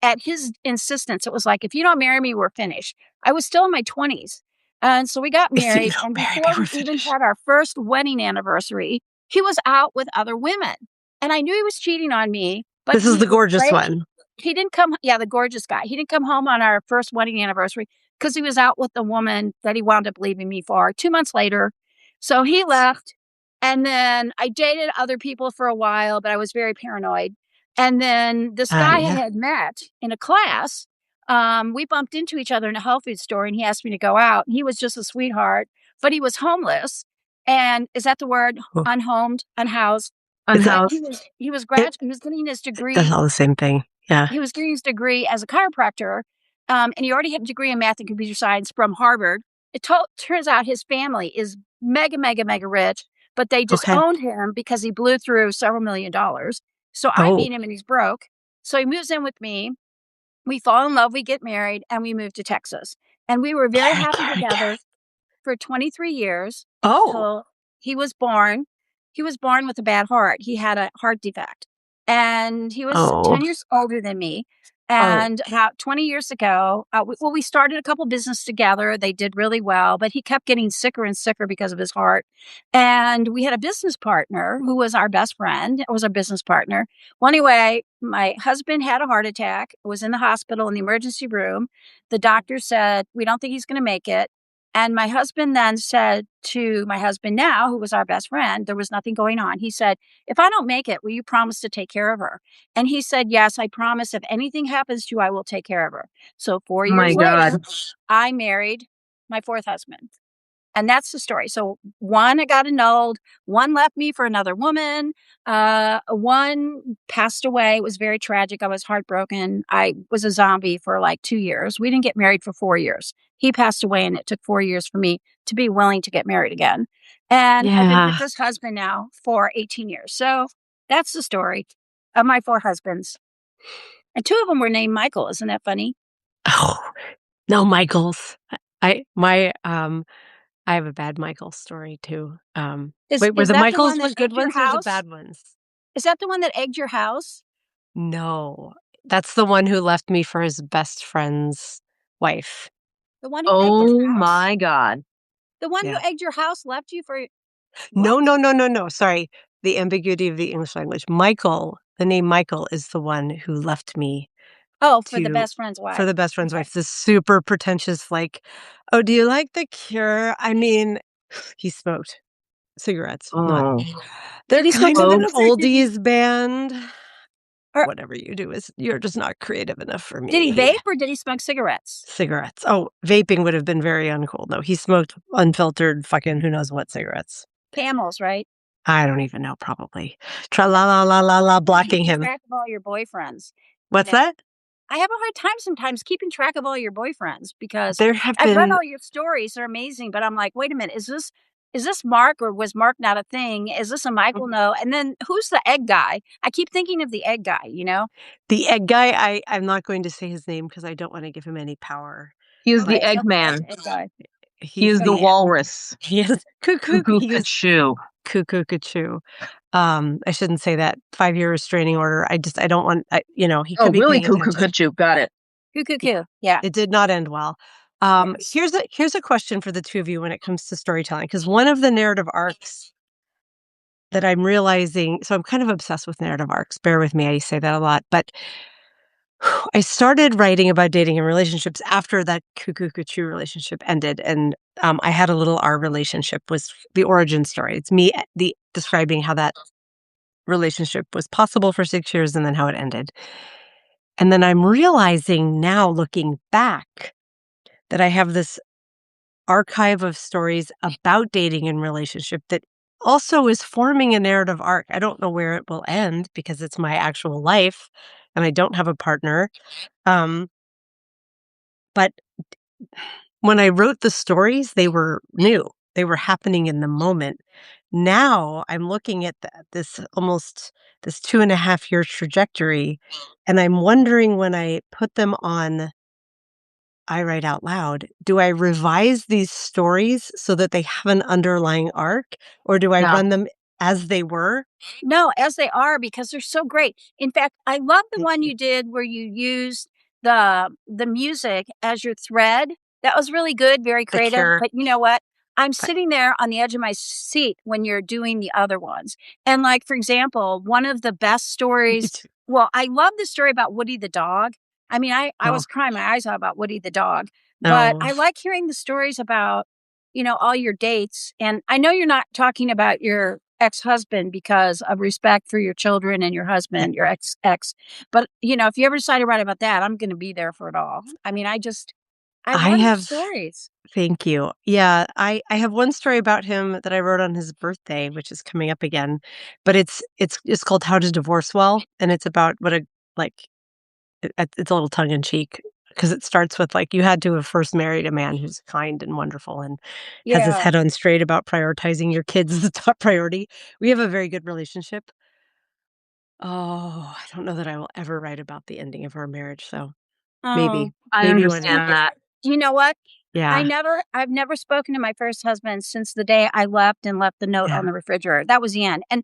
At his insistence, it was like, if you don't marry me, we're finished. I was still in my 20s. And so we got If you married. don't And marry me, before we're we even finished. had our first wedding anniversary, he was out with other women. And I knew he was cheating on me, but This is the gorgeous one. he didn't come. Yeah, the gorgeous guy. He didn't come home on our first wedding anniversary because he was out with the woman that he wound up leaving me for 2 months later. So he left. And then I dated other people for a while, but I was very paranoid. And then this guy I Yeah. had met in a class, we bumped into each other in a health food store, and he asked me to go out. He was just a sweetheart, but he was homeless. And is that the word? Oh. Unhomed, unhoused. Is that, Unhoused. He was it, getting his degree. that's all the same thing. Yeah. He was getting his degree as a chiropractor, and he already had a degree in math and computer science from Harvard. Turns out his family is mega, mega, mega rich, but they Okay. disowned him because he blew through several $1,000,000. So I Oh. meet him and he's broke. So he moves in with me. We fall in love, we get married, and we move to Texas. And we were very happy together for 23 years Oh. till he was born. He was born with a bad heart. He had a heart defect. And he was 10 years older than me. And about 20 years ago, we started a couple business together. They did really well, but he kept getting sicker and sicker because of his heart. And we had a business partner who was our best friend. It was our business partner. Well, anyway, my husband had a heart attack, was in the hospital in the emergency room. The doctor said, "We don't think he's going to make it." And my husband then said to my husband now, who was our best friend, there was nothing going on. He said, "If I don't make it, will you promise to take care of her?" And he said, "Yes, I promise. If anything happens to you, I will take care of her." So 4 Oh my years God. later, I married my fourth husband. And that's the story. So one, I got annulled. One left me for another woman. One passed away. It was very tragic. I was heartbroken. I was a zombie for like 2 years. We didn't get married for 4 years. He passed away, and it took 4 years for me to be willing to get married again. And I've been with this husband now for 18 years. So that's the story of my 4 husbands. And 2 of them were named Michael. Isn't that funny? Oh, no, Michaels. I have a bad Michael story too. Wait, were Is the that the Michaels one the that good egged your ones or the house? bad ones? Is that the one that egged your house? No, that's the one who left me for his best friend's wife. The one who egged Oh your house? my God. The one Yeah. who egged your house left you for No, what? no. Sorry. The ambiguity of the English language. Michael, the name Michael is the one who left me Oh, for the best friend's for wife. the best friend's Okay. wife. This super pretentious, like, "Oh, do you like The Cure?" I mean, he smoked cigarettes, not Oh. they're Did he smoke kind of an cigarettes? oldies band. Or Whatever you do is you're just not creative enough for did he me. vape or did he smoke cigarettes? Cigarettes. Oh, vaping would have been very uncool. No, he smoked unfiltered fucking who knows what cigarettes. Camels, right? I don't even know, probably. Tra la la la la la, blocking Keeping him. track of all your boyfriends. What's that? I have a hard time sometimes keeping track of all your boyfriends because There have I've read been all your stories. They're amazing, but I'm like, wait a minute, is this Mark or was Mark not a thing? Is this a Michael? No. And then who's the egg guy? I keep thinking of the egg guy, the egg guy. I'm not going to say his name because I don't want to give him any power. He is the Okay, so Eggman. egg guy. He is He's the the walrus. he is cuckoo. Cuckoo He is Cachoo. cuckoo. I shouldn't say that. 5-year restraining order. I don't want. He Oh, could be really? paying Cuckoo attention. Cachoo. Got it. Cuckoo. Yeah. It did not end well. Here's a question for the two of you when it comes to storytelling, because one of the narrative arcs that I'm realizing, so I'm kind of obsessed with narrative arcs. Bear with me, I say that a lot, but I started writing about dating and relationships after that cuckoo cachoo relationship ended, and I had a little our relationship was the origin story. It's me describing how that relationship was possible for 6 years and then how it ended. And then I'm realizing now, looking back, that I have this archive of stories about dating and relationship that also is forming a narrative arc. I don't know where it will end because it's my actual life and I don't have a partner. Um, but when I wrote the stories, they were new. They were happening in the moment. Now I'm looking at this 2.5 year trajectory, and I'm wondering when I put them on I Write Out Loud, do I revise these stories so that they have an underlying arc, or do I No. run them as they were? No, as they are, because they're so great. In fact, I love the Thank one you. you did where you used the music as your thread. That was really good, very The creative. Cure. But you know what? I'm But sitting there on the edge of my seat when you're doing the other ones. And like, for example, one of the best me stories, too. well, I love the story about Woody the dog. I mean, I Oh, was crying my eyes out about Woody the dog, but no. I like hearing the stories about, all your dates. And I know you're not talking about your ex-husband because of respect for your children and your Yeah. husband, your ex. But, if you ever decide to write about that, I'm going to be there for it all. I mean, I I love your have stories. Thank you. Yeah, I have one story about him that I wrote on his birthday, which is coming up again, but it's called How to Divorce Well, and it's about what a like it's a little tongue in cheek because it starts with like you had to have first married a man who's kind and wonderful and has his Yeah. head on straight about prioritizing your kids as a top priority. We have a very good relationship. Oh, I don't know that I will ever write about the ending of our marriage, so Oh, maybe I maybe one you, day. understand that. you know what? Yeah. I've never spoken to my first husband since the day I left and left the note Yeah. on the refrigerator. That was the end. And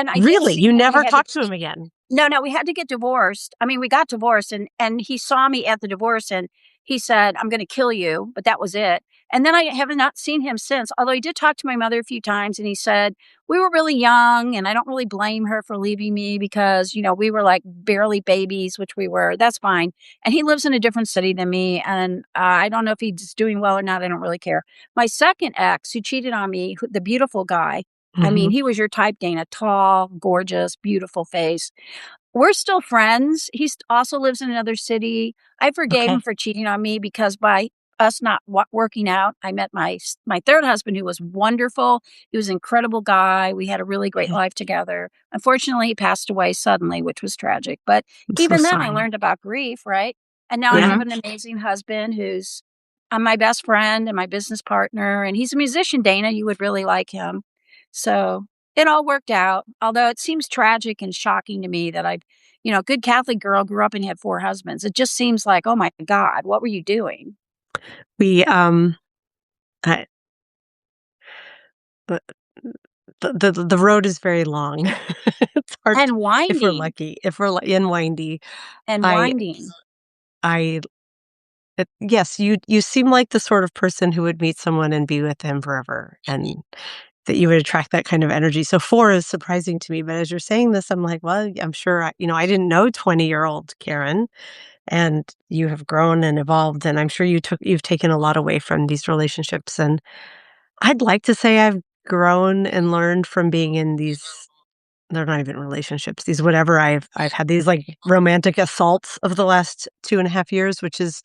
I did Really? see You him. We never had to talked to him again? No, we had to get divorced. I mean, we got divorced and he saw me at the divorce and he said, "I'm going to kill you," but that was it. And then I have not seen him since. Although he did talk to my mother a few times and he said, "We were really young and I don't really blame her for leaving me because, we were like barely babies, which we were. That's fine." And he lives in a different city than me and I don't know if he's doing well or not. I don't really care. My second ex who cheated on me, the beautiful guy, I mean, Mhm. he was your type, Dana, tall, gorgeous, beautiful face. We're still friends. He also lives in another city. I forgave him Okay. for cheating on me because by us not working out, I met my third husband, who was wonderful. He was an incredible guy. We had a really great Okay. life together. Unfortunately, he passed away suddenly, which was tragic. But I'm so even then, I sorry. learned about grief, right? And now I Yeah. have an amazing husband who's my best friend and my business partner, and he's a musician. Dana, you would really like him. So it all worked out. Although it seems tragic and shocking to me that good Catholic girl grew up and had four husbands. It just seems like, oh my God, what were you doing? We, I the the road is very long. It's hard And if we're winding lucky, if we're and windy. and I winding. I yes, you seem like the sort of person who would meet someone and be with him forever, and that you would attract that kind of energy. So 4 is surprising to me, but as you're saying this, I'm like, well, I'm sure I didn't know 20-year-old Karen, and you have grown and evolved, and I'm sure you've taken a lot away from these relationships, and I'd like to say I've grown and learned from being in these they're not even relationships, these whatever I've had these, like, romantic assaults of the last 2.5 years, which is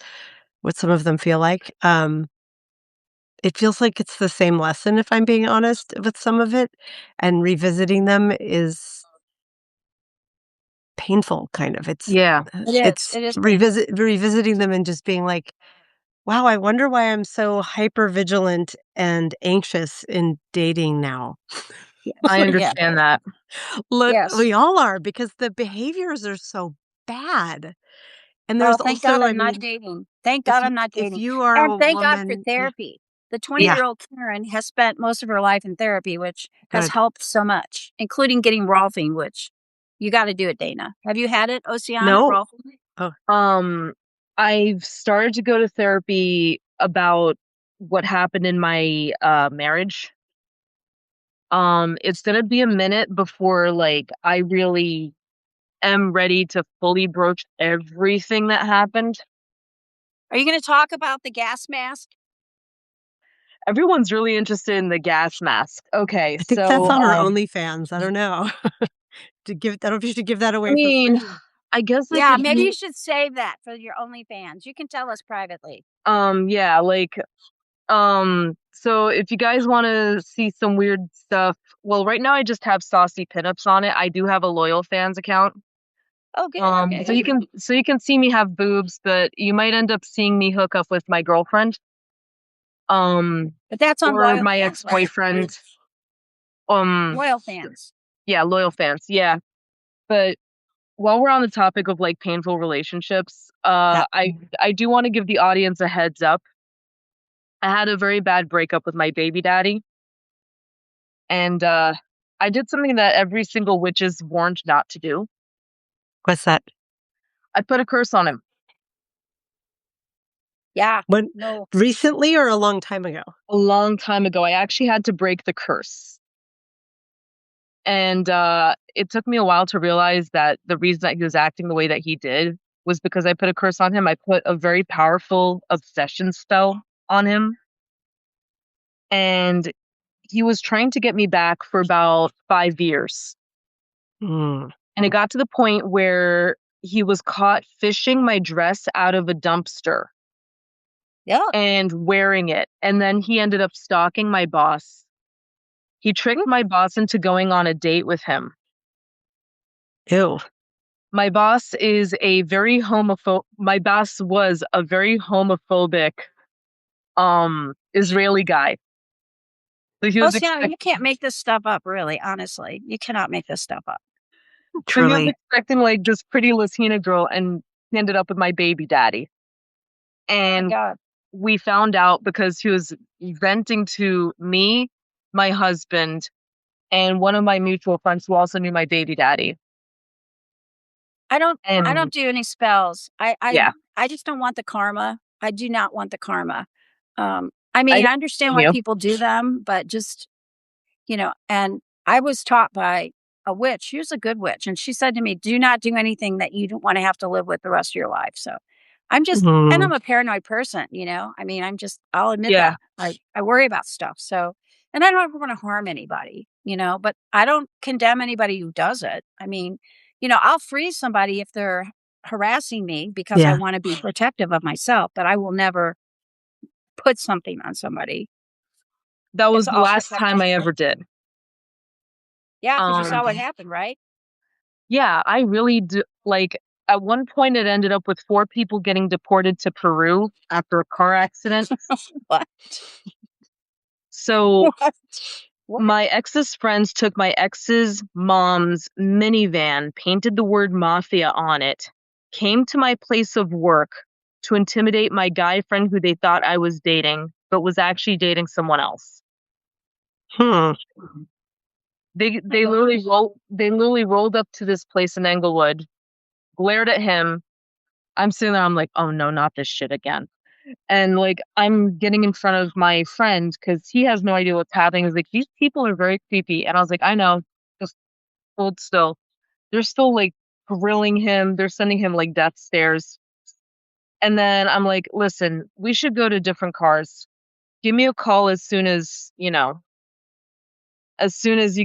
what some of them feel like. It feels like it's the same lesson, if I'm being honest, with some of it, and revisiting them is painful, kind of. Yeah. It is. It's It is painful. revisiting them and just being like, "Wow, I wonder why I'm so hyper vigilant and anxious in dating now." I Yes. Yeah. understand that. Yes. We all are because the behaviors are so bad. And Oh, there's thank God also, I I'm not mean, dating. Thank God I'm not if dating. you are And a thank God for woman, yeah, therapy. The yeah, 20-year-old Karen has spent most of her life in therapy, which has good. helped so much, including getting Rolfing, which you got to do it, Dana. Have you had it, Oceana, No. Rolfing? Oh, Um, I've started to go to therapy about what happened in my marriage. It's gonna be a minute before like I really am ready to fully broach everything that happened. Are you going to talk about the gas mask? Everyone's really interested in the gas mask. Okay, I think that's so on her OnlyFans. I don't know. I don't know if you should give that I away for mean, free. I guess I Yeah, could maybe you use should save that for your OnlyFans. You can tell us privately. yeah, like so if you guys want to see some weird stuff, Well, right now I just have saucy pinups on it. I do have a loyal fans account. Oh, good. Okay. So you can see me have boobs, but you might end up seeing me hook up with my girlfriend. But that's on Or loyal my fans, right? ex-boyfriend. Loyal fans. Yeah, loyal fans. Yeah. But while we're on the topic of like painful relationships, Yeah. I do want to give the audience a heads up. I had a very bad breakup with my baby daddy, and I did something that every single witch is warned not to do. What's that? I put a curse on him. Yeah. When No. recently or a long time ago? A long time ago. I actually had to break the curse. And it took me a while to realize that the reason that he was acting the way that he did was because I put a curse on him. I put a very powerful obsession spell on him. And he was trying to get me back for about 5 years. Mm. And it got to the point where he was caught fishing my dress out of a dumpster Yeah. and wearing it. And then he ended up stalking my boss. He tricked my boss into going on a date with him. Ew. My boss is a very my boss was a very homophobic Israeli guy. So he was Ossiana, you can't make this stuff up, really, honestly. You cannot make this stuff up. So he was Truly. expecting like this pretty Latina girl, and he ended up with my baby daddy. Oh my And God. we found out because he was venting to me, my husband, and one of my mutual friends who also knew my baby daddy. I don't And do any spells. yeah, I just don't want the karma. I do not want the karma. I I mean, don't I understand blame why you. people do them, but just, and I was taught by a witch. She was a good witch. And she said to me, do not do anything that you don't want to have to live with the rest of your life. So and I'm Mm. a paranoid person, I mean, I'll admit Yeah, that. I worry about stuff. So, and I don't ever want to harm anybody, but I don't condemn anybody who does it. I mean, I'll freeze somebody if they're harassing me because I Yeah. want to be protective of myself, but I will never put something on somebody. that was It's the all last time protection. I ever did. Yeah, because you saw what Um, happened, right? yeah, I really do. Like at one point, it ended up with 4 people getting deported to Peru after a car accident. What? So What? What? my ex's friends took my ex's mom's minivan, painted the word mafia on it, came to my place of work to intimidate my guy friend who they thought I was dating, but was actually dating someone else. Hmm. They literally rolled up to this place in Englewood, glared at him. I'm sitting there, I'm like, oh no, not this shit again. And like I'm getting in front of my friend because he has no idea what's happening. He's like, these people are very creepy. And I was like, I know, just hold still. They're still like grilling him. They're sending him like death stares. And then I'm like, listen, we should go to different cars. Give me a call as soon as you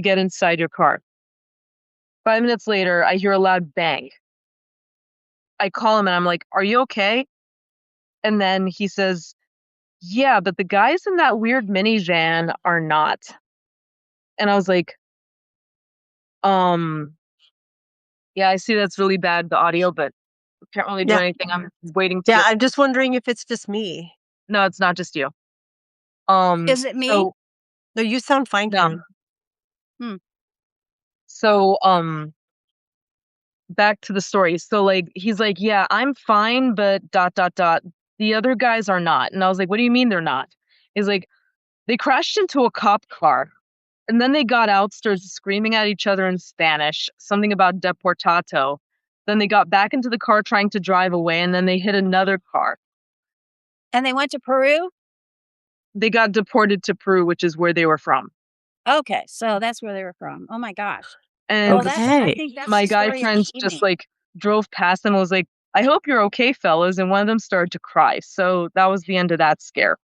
get inside your car. 5 minutes later, I hear a loud bang. I call him and I'm like, are you okay? And then he says, yeah, but the guys in that weird minivan are not. And I was like, um, yeah, I see that's really bad, the audio, but can't really do Yeah. anything. I'm waiting to Yeah. get. I'm just wondering if it's just me. No, it's not just you. Is it me? So No, you sound fine, no. Karen. Hmm. So back to the story. So like he's like, yeah, I'm fine, but dot dot dot. The other guys are not. And I was like, what do you mean they're not? He's like, they crashed into a cop car. And then they got out, started screaming at each other in Spanish, something about deportato. Then they got back into the car trying to drive away, and then they hit another car. And they went to Peru? They got deported to Peru, which is where they were from. Okay, so that's where they were from. Oh my gosh. Well, And I Okay. think that's my the guy story of the friends just evening. like drove past them and was like, I hope you're okay, fellas. And one of them started to cry. So that was the end of that scare.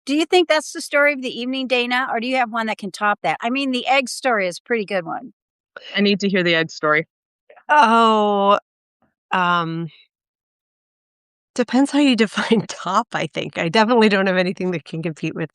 Do you think that's the story of the evening, Dana? Or do you have one that can top that? I mean, the egg story is a pretty good one. I need to hear the egg story. Oh, um, Depends how you define top, I think. I definitely don't have anything that can compete with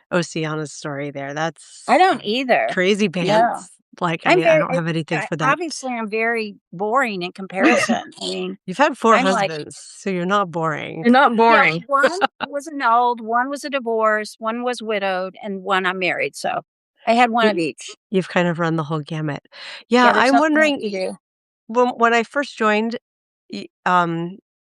Ossiana's story there. I That's don't either. crazy No. pants. Like, I'm I very don't have anything for that. obviously, I'm very boring in comparison. I mean, You've had 4 I'm like, husbands, so you're not boring. You're not yeah, boring. one was annulled, one was a divorce, one was widowed, and one I'm married. So I had one You of each. you've kind of run the whole gamut. Yeah, Yeah, there's I'm something that wondering, you do. when I first joined, it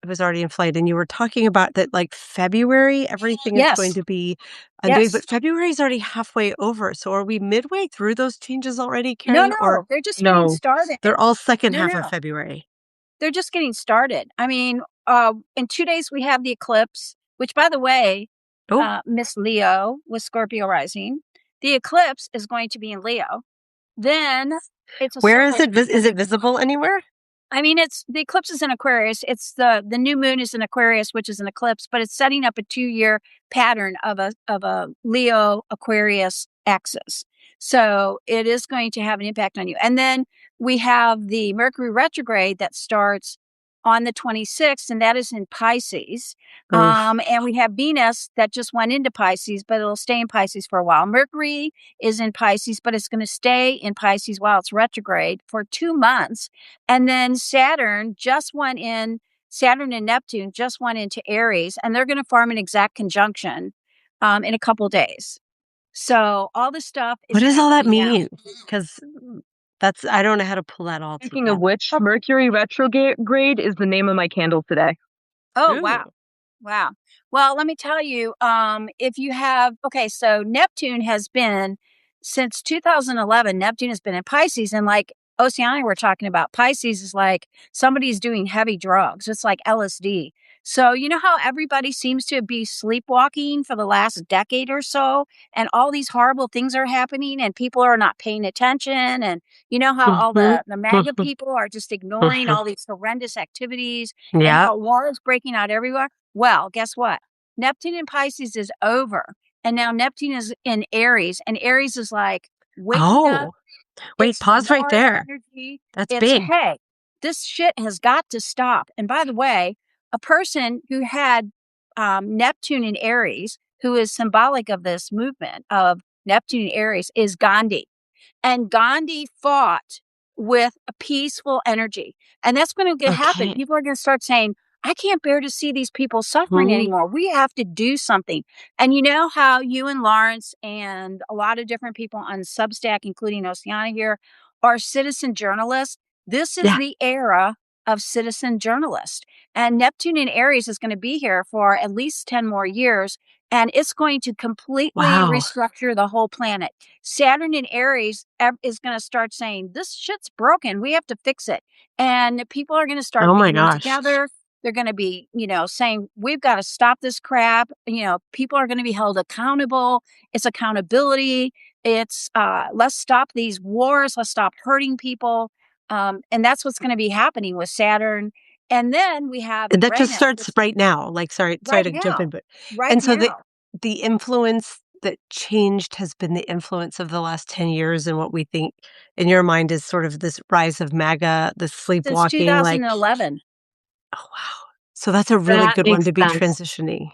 was already in flight, and you were talking about that, like, February, everything is going Yes, to be undoing, yes. but February is already halfway over, so are we midway through those changes already, No, Karen, or no, they're just getting No. started. they're all second No, half of no, February? they're just getting started. I mean, in 2 days we have the eclipse, which, by the way, Oh, Miss Leo with Scorpio rising. The eclipse is going to be in Leo. Then it's a where is circle. it is it visible anywhere? I mean, it's the eclipse is in Aquarius. It's the new moon is in Aquarius, which is an eclipse, but it's setting up a 2-year pattern of a Leo Aquarius axis. So it is going to have an impact on you. And then we have the Mercury retrograde that starts on the 26th, and that is in Pisces. Oof. And we have Venus that just went into Pisces, but it'll stay in Pisces for a while. Mercury is in Pisces, but it's going to stay in Pisces while it's retrograde for 2 months. And then Saturn and Neptune just went into Aries, and they're going to form an exact conjunction in a couple days. So all this stuff What is does all that happening now. mean? Because that's I don't know how to pull that all Speaking of together. which, Mercury retrograde is the name of my candle today. Oh, Ooh. wow. Wow. Well, let me tell you, if you have, okay, so Neptune has been, since 2011, Neptune has been in Pisces. And like Oceania, we're talking about, Pisces is like somebody's doing heavy drugs. It's like LSD. So, you know how everybody seems to be sleepwalking for the last decade or so, and all these horrible things are happening, and people are not paying attention. And you know how all Mhm. the MAGA people are just ignoring all these horrendous activities, and Yeah. how war is breaking out everywhere. Well, guess what? Neptune in Pisces is over. And now Neptune is in Aries. And Aries is like waking up. Oh, wait, It's pause right Mars there. energy. That's It's, big. hey, this shit has got to stop. And by the way, a person who had Neptune in Aries, who is symbolic of this movement of Neptune in Aries, is Gandhi. And Gandhi fought with a peaceful energy. And that's going to happen. Okay. People are going to start saying, I can't bear to see these people suffering Mhm. anymore. We have to do something. And you know how you and Lawrence and a lot of different people on Substack, including Oceana here, are citizen journalists? This is Yeah. the era of citizen journalists. And Neptune in Aries is going to be here for at least 10 more years. And it's going to completely Wow. restructure the whole planet. Saturn in Aries is going to start saying, this shit's broken. We have to fix it. And people are going to start Oh my banding gosh. together. They're going to be, saying, we've got to stop this crap. People are going to be held accountable. It's accountability. It's let's stop these wars. Let's stop hurting people. And that's what's going to be happening with Saturn. And then we have That just Uranus starts right now. Like, sorry right to jump now. in, but Right and so the now. the influence that changed has been the influence of the last 10 years and what we think in your mind is sort of this rise of MAGA, the Since sleepwalking, like, 2011. oh wow. So that's a really That good one makes to be sense. transitioning.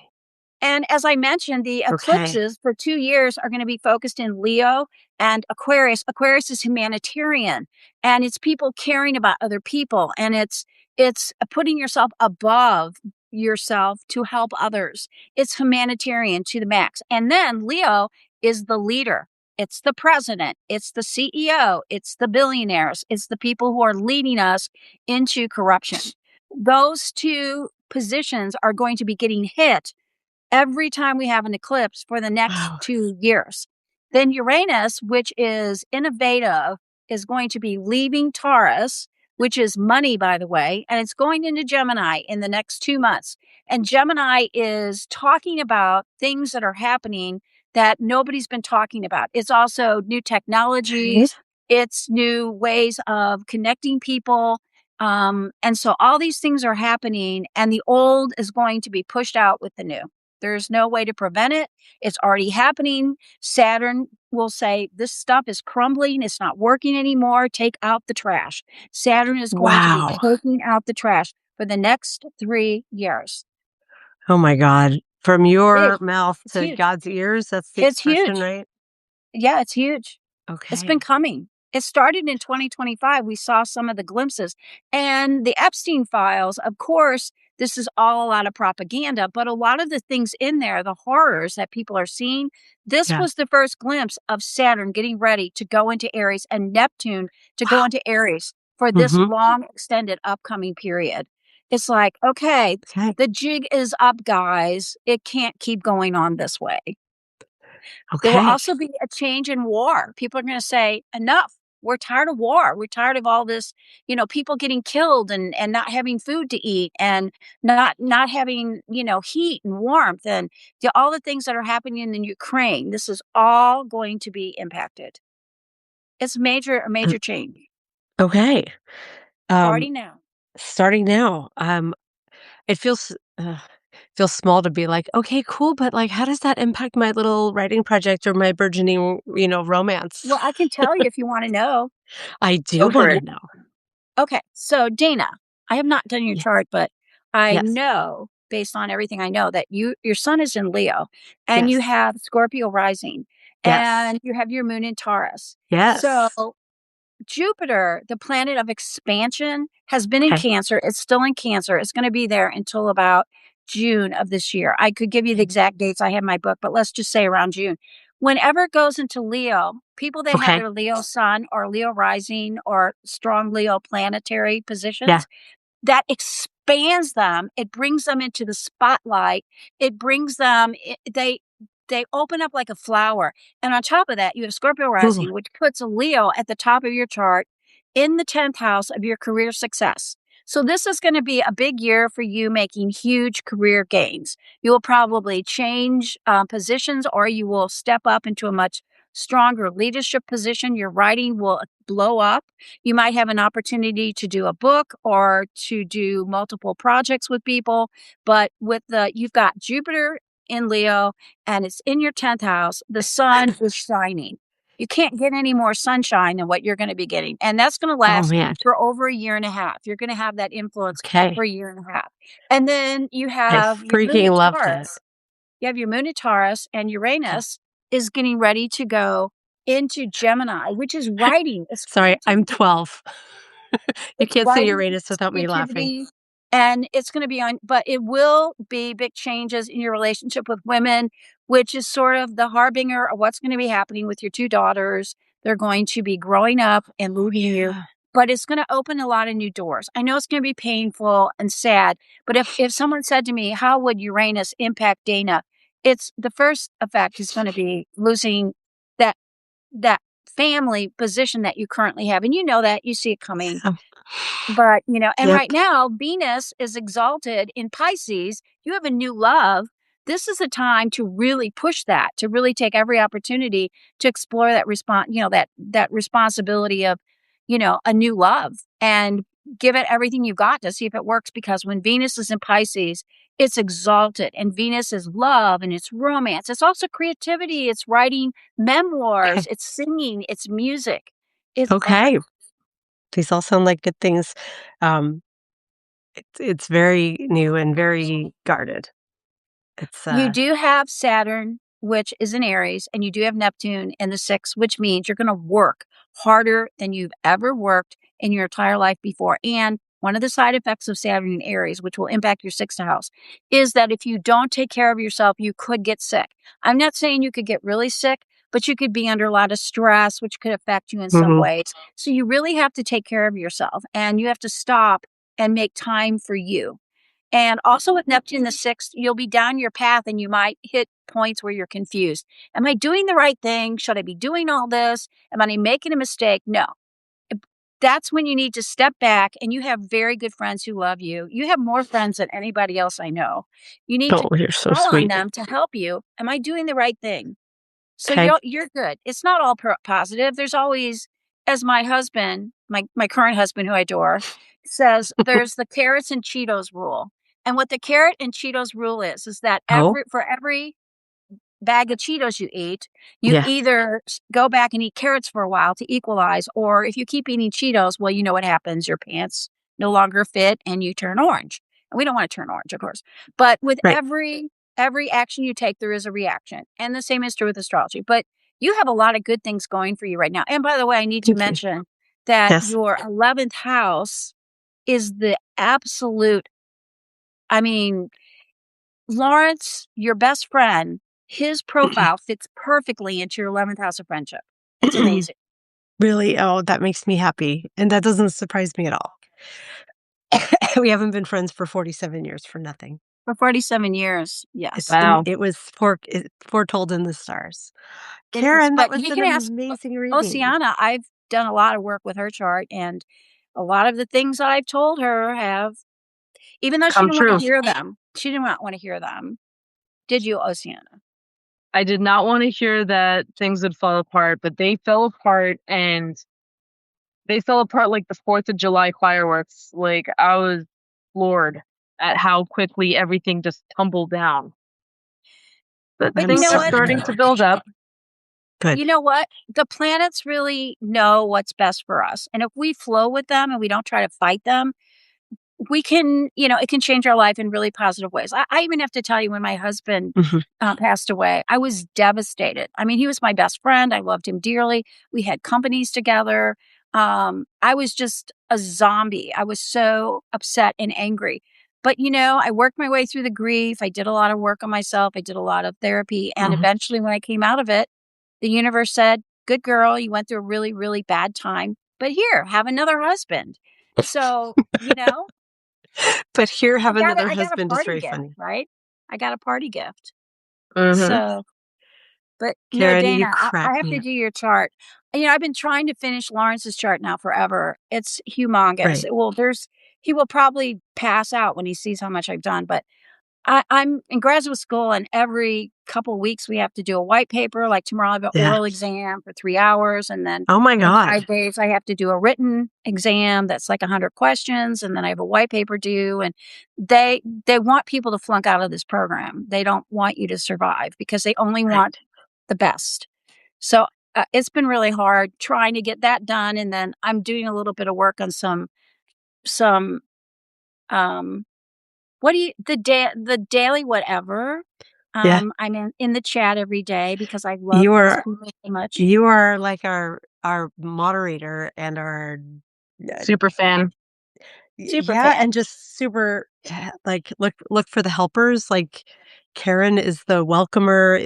And as I mentioned, the Okay. eclipses for 2 years are going to be focused in Leo and Aquarius. Aquarius is humanitarian, and it's people caring about other people, and it's putting yourself above yourself to help others. It's humanitarian to the max. And then Leo is the leader. It's the president, it's the CEO, it's the billionaires, it's the people who are leading us into corruption. Those two positions are going to be getting hit every time we have an eclipse for the next Wow. 2 years. Then Uranus, which is innovative, is going to be leaving Taurus, which is money, by the way, and it's going into Gemini in the next 2 months. And Gemini is talking about things that are happening that nobody's been talking about. It's also new Okay. technologies, it's new ways of connecting people. And so all these things are happening, and the old is going to be pushed out with the new. There's no way to prevent it. It's already happening. Saturn will say, this stuff is crumbling. It's not working anymore. Take out the trash. Saturn is going to be Wow. taking out the trash for the next 3 years. Oh my God. From your Big. mouth It's to huge. God's ears, that's the It's expression, huge. right? Yeah, it's huge. It's been Okay. coming. It started in 2025. We saw some of the glimpses. And the Epstein files, of course, this is all a lot of propaganda, but a lot of the things in there, the horrors that people are seeing, this Yeah. was the first glimpse of Saturn getting ready to go into Aries and Neptune to go Wow. into Aries for this Mhm. long, extended upcoming period. It's like, okay, Okay. the jig is up, guys. It can't keep going on this way. There will Okay. also be a change in war. People are going to say, enough. We're tired of war. We're tired of all this, people getting killed and not having food to eat and not having, heat and warmth and all the things that are happening in Ukraine. This is all going to be impacted. It's a Um, major change okay. Um, starting now. starting now. It feels small to be like, okay, cool, but like, how does that impact my little writing project or my burgeoning, romance? Well, I can tell you if you want to know. I do Go for want to it. know. Okay, so Dana, I have not done your Yeah. chart, but I Yes. know based on everything I know that your sun is in Leo and you Yes. have Scorpio rising Yes. and you have your moon in Taurus. So Yes. Jupiter, the planet of expansion, has been in Okay. Cancer. It's still in Cancer. It's going to be there until about June of this year. I could give you the exact dates. I have my book, but let's just say around June. Whenever it goes into Leo, people that have Okay. their Leo sun or Leo rising or strong Leo planetary Yeah. positions, that expands them. It brings them into the spotlight. It brings them they open up like a flower. And on top of that, you have Scorpio Ooh. rising, which puts a Leo at the top of your chart in the 10th house of your career success. So this is going to be a big year for you making huge career gains. You will probably change positions or you will step up into a much stronger leadership position. Your writing will blow up. You might have an opportunity to do a book or to do multiple projects with people, but you've got Jupiter in Leo and it's in your 10th house. The sun is shining. You can't get any more sunshine than what you're going to be getting. And that's going to Oh last man. for over a year and a half. You're going to have that influence Okay. for a year and a half. And then you I have your moon in freaking loved it. Taurus. You have your moon in Taurus and Uranus is getting ready to go into Gemini, which is writing. It's Sorry, I'm creativity. 12. You It's can't say writing, Uranus it's without me laughing. creativity, and it's going to be on, but it will be big changes in your relationship with women, which is sort of the harbinger of what's going to be happening with your two daughters. They're going to be growing up and Oh leaving you, yeah. but it's going to open a lot of new doors. I know it's going to be painful and sad, but if someone said to me, how would Uranus impact Dana? It's the first effect is going to be losing that that family position that you currently have, and you know that you see it coming. Yeah. But, and Yep. right now, Venus is exalted in Pisces. You have a new love. This is a time to really push that, to really take every opportunity to explore that that responsibility of, a new love and give it everything you've got to see if it works. Because when Venus is in Pisces, it's exalted and Venus is love and it's romance. It's also creativity. It's writing memoirs. Okay. It's singing. It's music. It's art. Okay. These all sound like good things. Um, it's very new and very guarded. It's You do have Saturn, which is in Aries, and you do have Neptune in the sixth, which means you're going to work harder than you've ever worked in your entire life before. And one of the side effects of Saturn in Aries, which will impact your sixth house, is that if you don't take care of yourself, you could get sick. I'm not saying you could get really sick, but you could be under a lot of stress, which could affect you in some mhm. ways. So you really have to take care of yourself and you have to stop and make time for you. And also with Neptune the sixth, you'll be down your path and you might hit points where you're confused. Am I doing the right thing? Should I be doing all this? Am I making a mistake? No. That's when you need to step back and you have very good friends who love you. You have more friends than anybody else I know. You need Oh, to you're so call on sweet. them to help you. Am I doing the right thing? So Okay. you're good. It's not all positive. There's always, as my husband, my current husband who I adore, says, there's the carrots and Cheetos rule. And what the carrot and Cheetos rule is that Oh, for every bag of Cheetos you eat, you yeah. either go back and eat carrots for a while to equalize, or if you keep eating Cheetos, well, you know what happens. Your pants no longer fit and you turn orange. We don't want to turn orange, of course. But with Right. every action you take, there is a reaction. And the same is true with astrology. But you have a lot of good things going for you right now. And by the way, I need to Thank you. mention that Yes. your 11th house is the absolute, I mean, Lawrence, your best friend, his profile fits perfectly into your 11th house of friendship. It's amazing. Really? Oh, that makes me happy. And that doesn't surprise me at all. We haven't been friends for 47 years for nothing. For 47 years, yes. Wow. It was foretold in the stars. It is. Karen, that But was you an can ask amazing reading. Oceana. I've done a lot of work with her chart, and a lot of the things that I've told her have, even though she Come didn't want to true. hear them, she did not want to hear them. Did you, Oceana? I did not want to hear that things would fall apart, but they fell apart, and they fell apart like the 4th of July fireworks. Like, I was floored at how quickly everything just tumbled down. But But I'm you things know are what? sorry. starting to build up. Good. You know what? The planets really know what's best for us. And if we flow with them and we don't try to fight them, we can, it can change our life in really positive ways. I even have to tell you, when my husband Mhm. passed away, I was devastated. I mean, he was my best friend. I loved him dearly. We had companies together. I was just a zombie. I was so upset and angry. But, I worked my way through the grief. I did a lot of work on myself. I did a lot of therapy. And Mhm. eventually, when I came out of it, the universe said, "Good girl, you went through a really, really bad time. But here, have another husband." So, But here, have another I got a husband is party very gift, funny. right? I got a party gift. Hmm. So, but no, Karen, you Dana, I crack have me to up. do your chart. I've been trying to finish Lawrence's chart now forever. It's humongous. Right. He will probably pass out when he sees how much I've done, but I'm in graduate school, and every couple weeks we have to do a white paper. Like tomorrow, I have an Yeah. oral exam for 3 hours, and then Oh my in God. 5 days I have to do a written exam that's like 100 questions, and then I have a white paper due. And they want people to flunk out of this program. They don't want you to survive because they only Right. want the best. So it's been really hard trying to get that done, and then I'm doing a little bit of work on some um what do you the daily whatever. Yeah. I'm in the chat every day because I love You these are people so much. you are like our moderator and our Super fan. Super yeah, fan. and just super like look for the helpers. Like Karen is the welcomer,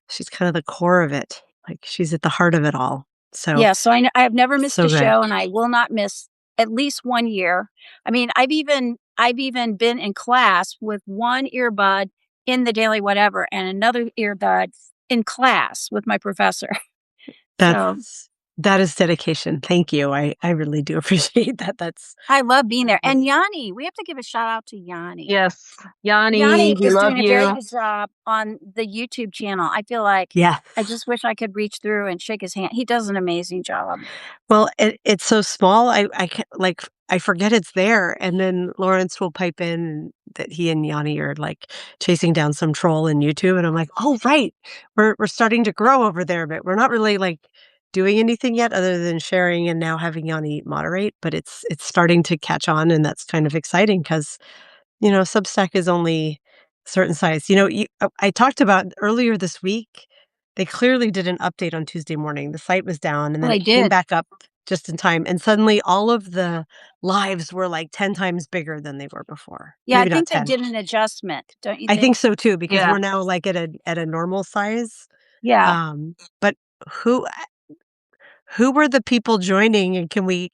she's kind of the core of it. Like she's at the heart of it all. So Yeah, so I have never missed so a good. show, and I will not miss at least 1 year. I mean, I've even been in class with one earbud in the daily whatever and another earbud in class with my professor. So That is dedication. Thank you. I really do appreciate that. I love being there. That's And Yanni, we have to give a shout out to Yanni. Yes. Yanni, Yanni we is love doing a very you. good job on the YouTube channel. I feel like yes. I just wish I could reach through and shake his hand. He does an amazing job. Well, it's so small. I can't, like I forget it's there, and then Lawrence will pipe in that he and Yanni are like chasing down some troll in YouTube, and I'm like, oh right, we're starting to grow over there, but we're not really like doing anything yet other than sharing and now having Yanni moderate. But it's starting to catch on, and that's kind of exciting because Substack is only a certain size. I talked about earlier this week, they clearly did an update on Tuesday morning. The site was down and Well, then they it came did. back up just in time. And suddenly all of the lives were like 10 times bigger than they were before. Yeah, I Maybe not think they 10. did an adjustment, don't you I think think? so too, because Yeah. we're now like at a normal size. Yeah. But who who were the people joining, and can we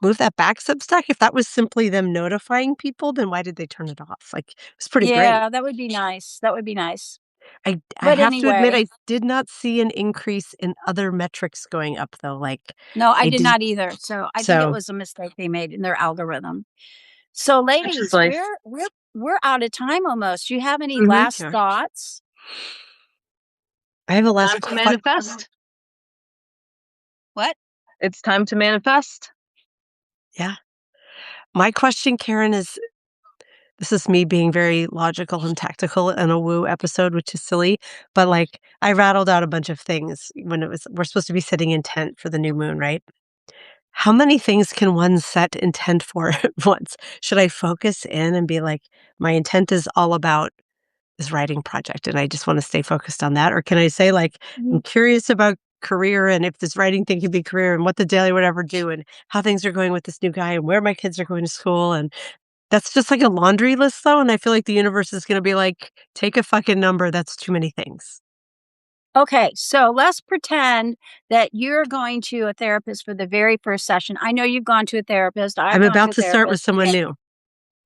move that back Substack? If that was simply them notifying people, then why did they turn it off? Like, it was pretty great. Yeah, that would be nice. That would be nice. I But have to admit, anyway, I did not see an increase in other metrics going up, though, like, no, I I did did not either. So I think it so was a mistake they made in their algorithm. So Such is ladies, life. we're out of time almost. Do you have any mhm, last yeah. thoughts? I have a Time last to manifest. What? It's time to manifest. yeah. My question, Karen, is this is me being very logical and tactical in a woo episode, which is silly, but, like, I rattled out a bunch of things when we're supposed to be setting intent for the new moon, right? how many things can one set intent for at once? Should I focus in and be like, my intent is all about this writing project and I just want to stay focused on that? Or can I say, like, I'm curious about career and if this writing thing could be career and what the daily would ever do and how things are going with this new guy and where my kids are going to school. And that's just like a laundry list, though. And I feel like the universe is going to be like, take a fucking number. That's too many things. Okay, so let's pretend that you're going to a therapist for the very first session. I know you've gone to a therapist. I've I'm gone to about a to start with therapist. someone new.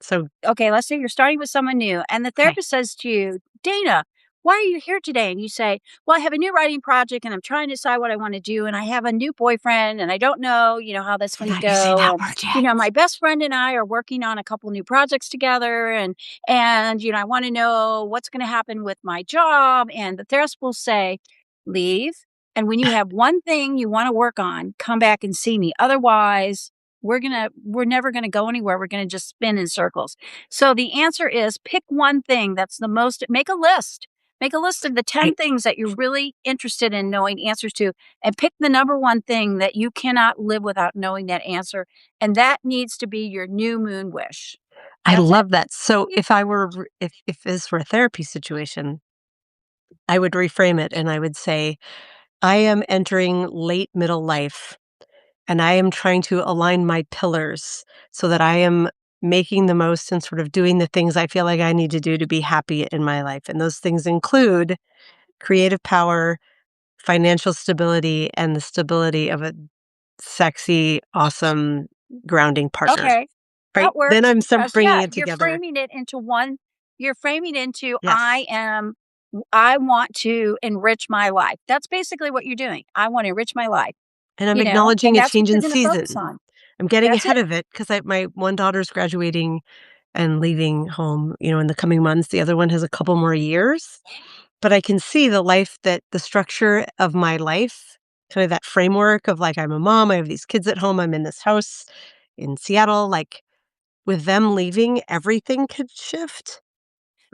So, Okay, let's say you're starting with someone new, and the okay. therapist says to you, Dana, why are you here today? And you say, well, I have a new writing project and I'm trying to decide what I want to do. And I have a new boyfriend and I don't know, how that's going to Not using go. that And, word yet. my best friend and I are working on a couple new projects together. And I want to know what's going to happen with my job. And the therapist will say, leave. And when you have one thing you want to work on, come back and see me. Otherwise, we're never going to go anywhere. We're going to just spin in circles. So the answer is pick one thing that's the most, make a list. Make a list of the 10 things that you're really interested in knowing answers to, and pick the number one thing that you cannot live without knowing that answer. And that needs to be your new moon wish. I That's it. love that. So if this were a therapy situation, I would reframe it and I would say, I am entering late middle life and I am trying to align my pillars so that I am making the most and sort of doing the things I feel like I need to do to be happy in my life. And those things include creative power, financial stability, and the stability of a sexy, awesome, grounding partner. Okay. Right? That works Then I'm because, bringing it you're together. framing it into one. You're framing into Yes. I want to enrich my life. That's basically what you're doing. I want to enrich my life, And I'm and acknowledging a that's what change you're in going to focus season. on. I'm getting That's it. ahead of it because my one daughter's graduating and leaving home, in the coming months. The other one has a couple more years. But I can see the structure of my life, kind of that framework of like, I'm a mom, I have these kids at home, I'm in this house in Seattle. Like, with them leaving, everything could shift.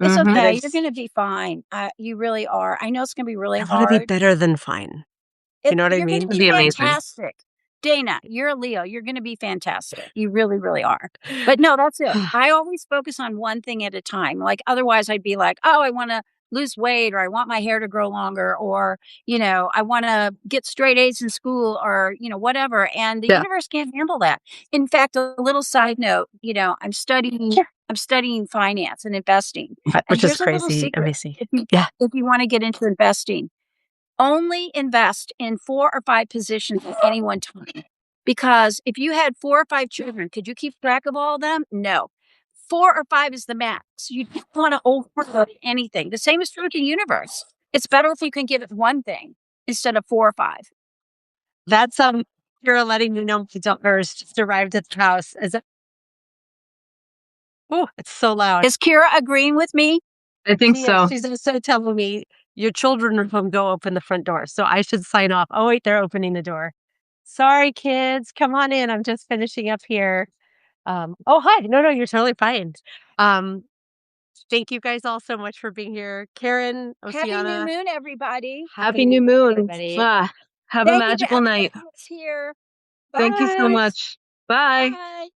It's But okay. You're it's, going to be fine. You really are. I know it's going to be really I want to be hard. better than fine. You know what I You're going to mean? It'd be be amazing. fantastic. Dana, you're a Leo. You're going to be fantastic. You really, really are. But no, that's it. I always focus on one thing at a time. Like, otherwise I'd be like, oh, I want to lose weight, or I want my hair to grow longer, or, I want to get straight A's in school, or, whatever. And the Yeah. universe can't handle that. In fact, a little side note, I'm studying finance and investing. And Which is here's a little crazy, secret. amazing. If you, Yeah. if you want to get into investing, only invest in 4 or 5 positions at any one time. Because if you had 4 or 5 children, could you keep track of all of them? No. 4 or 5 is the max. You don't want to overload anything. The same is true with the universe. It's better if you can give it one thing instead of 4 or 5. That's you're letting me know my daughter's just arrived at the house. Oh, it's so loud. Is Kira agreeing with me? I think so. She's also telling me your children are home, go open the front door. So I should sign off. Oh, wait, they're opening the door. Sorry, kids. Come on in. I'm just finishing up here. Oh, hi. No, you're totally fine. Um, Thank you guys all so much for being here. Karen, Happy new Ossiana. moon, everybody. Happy new moon. Everybody. Have a Thank you to magical night. everyone who's here. Thank you so Bye. much. Bye. Bye.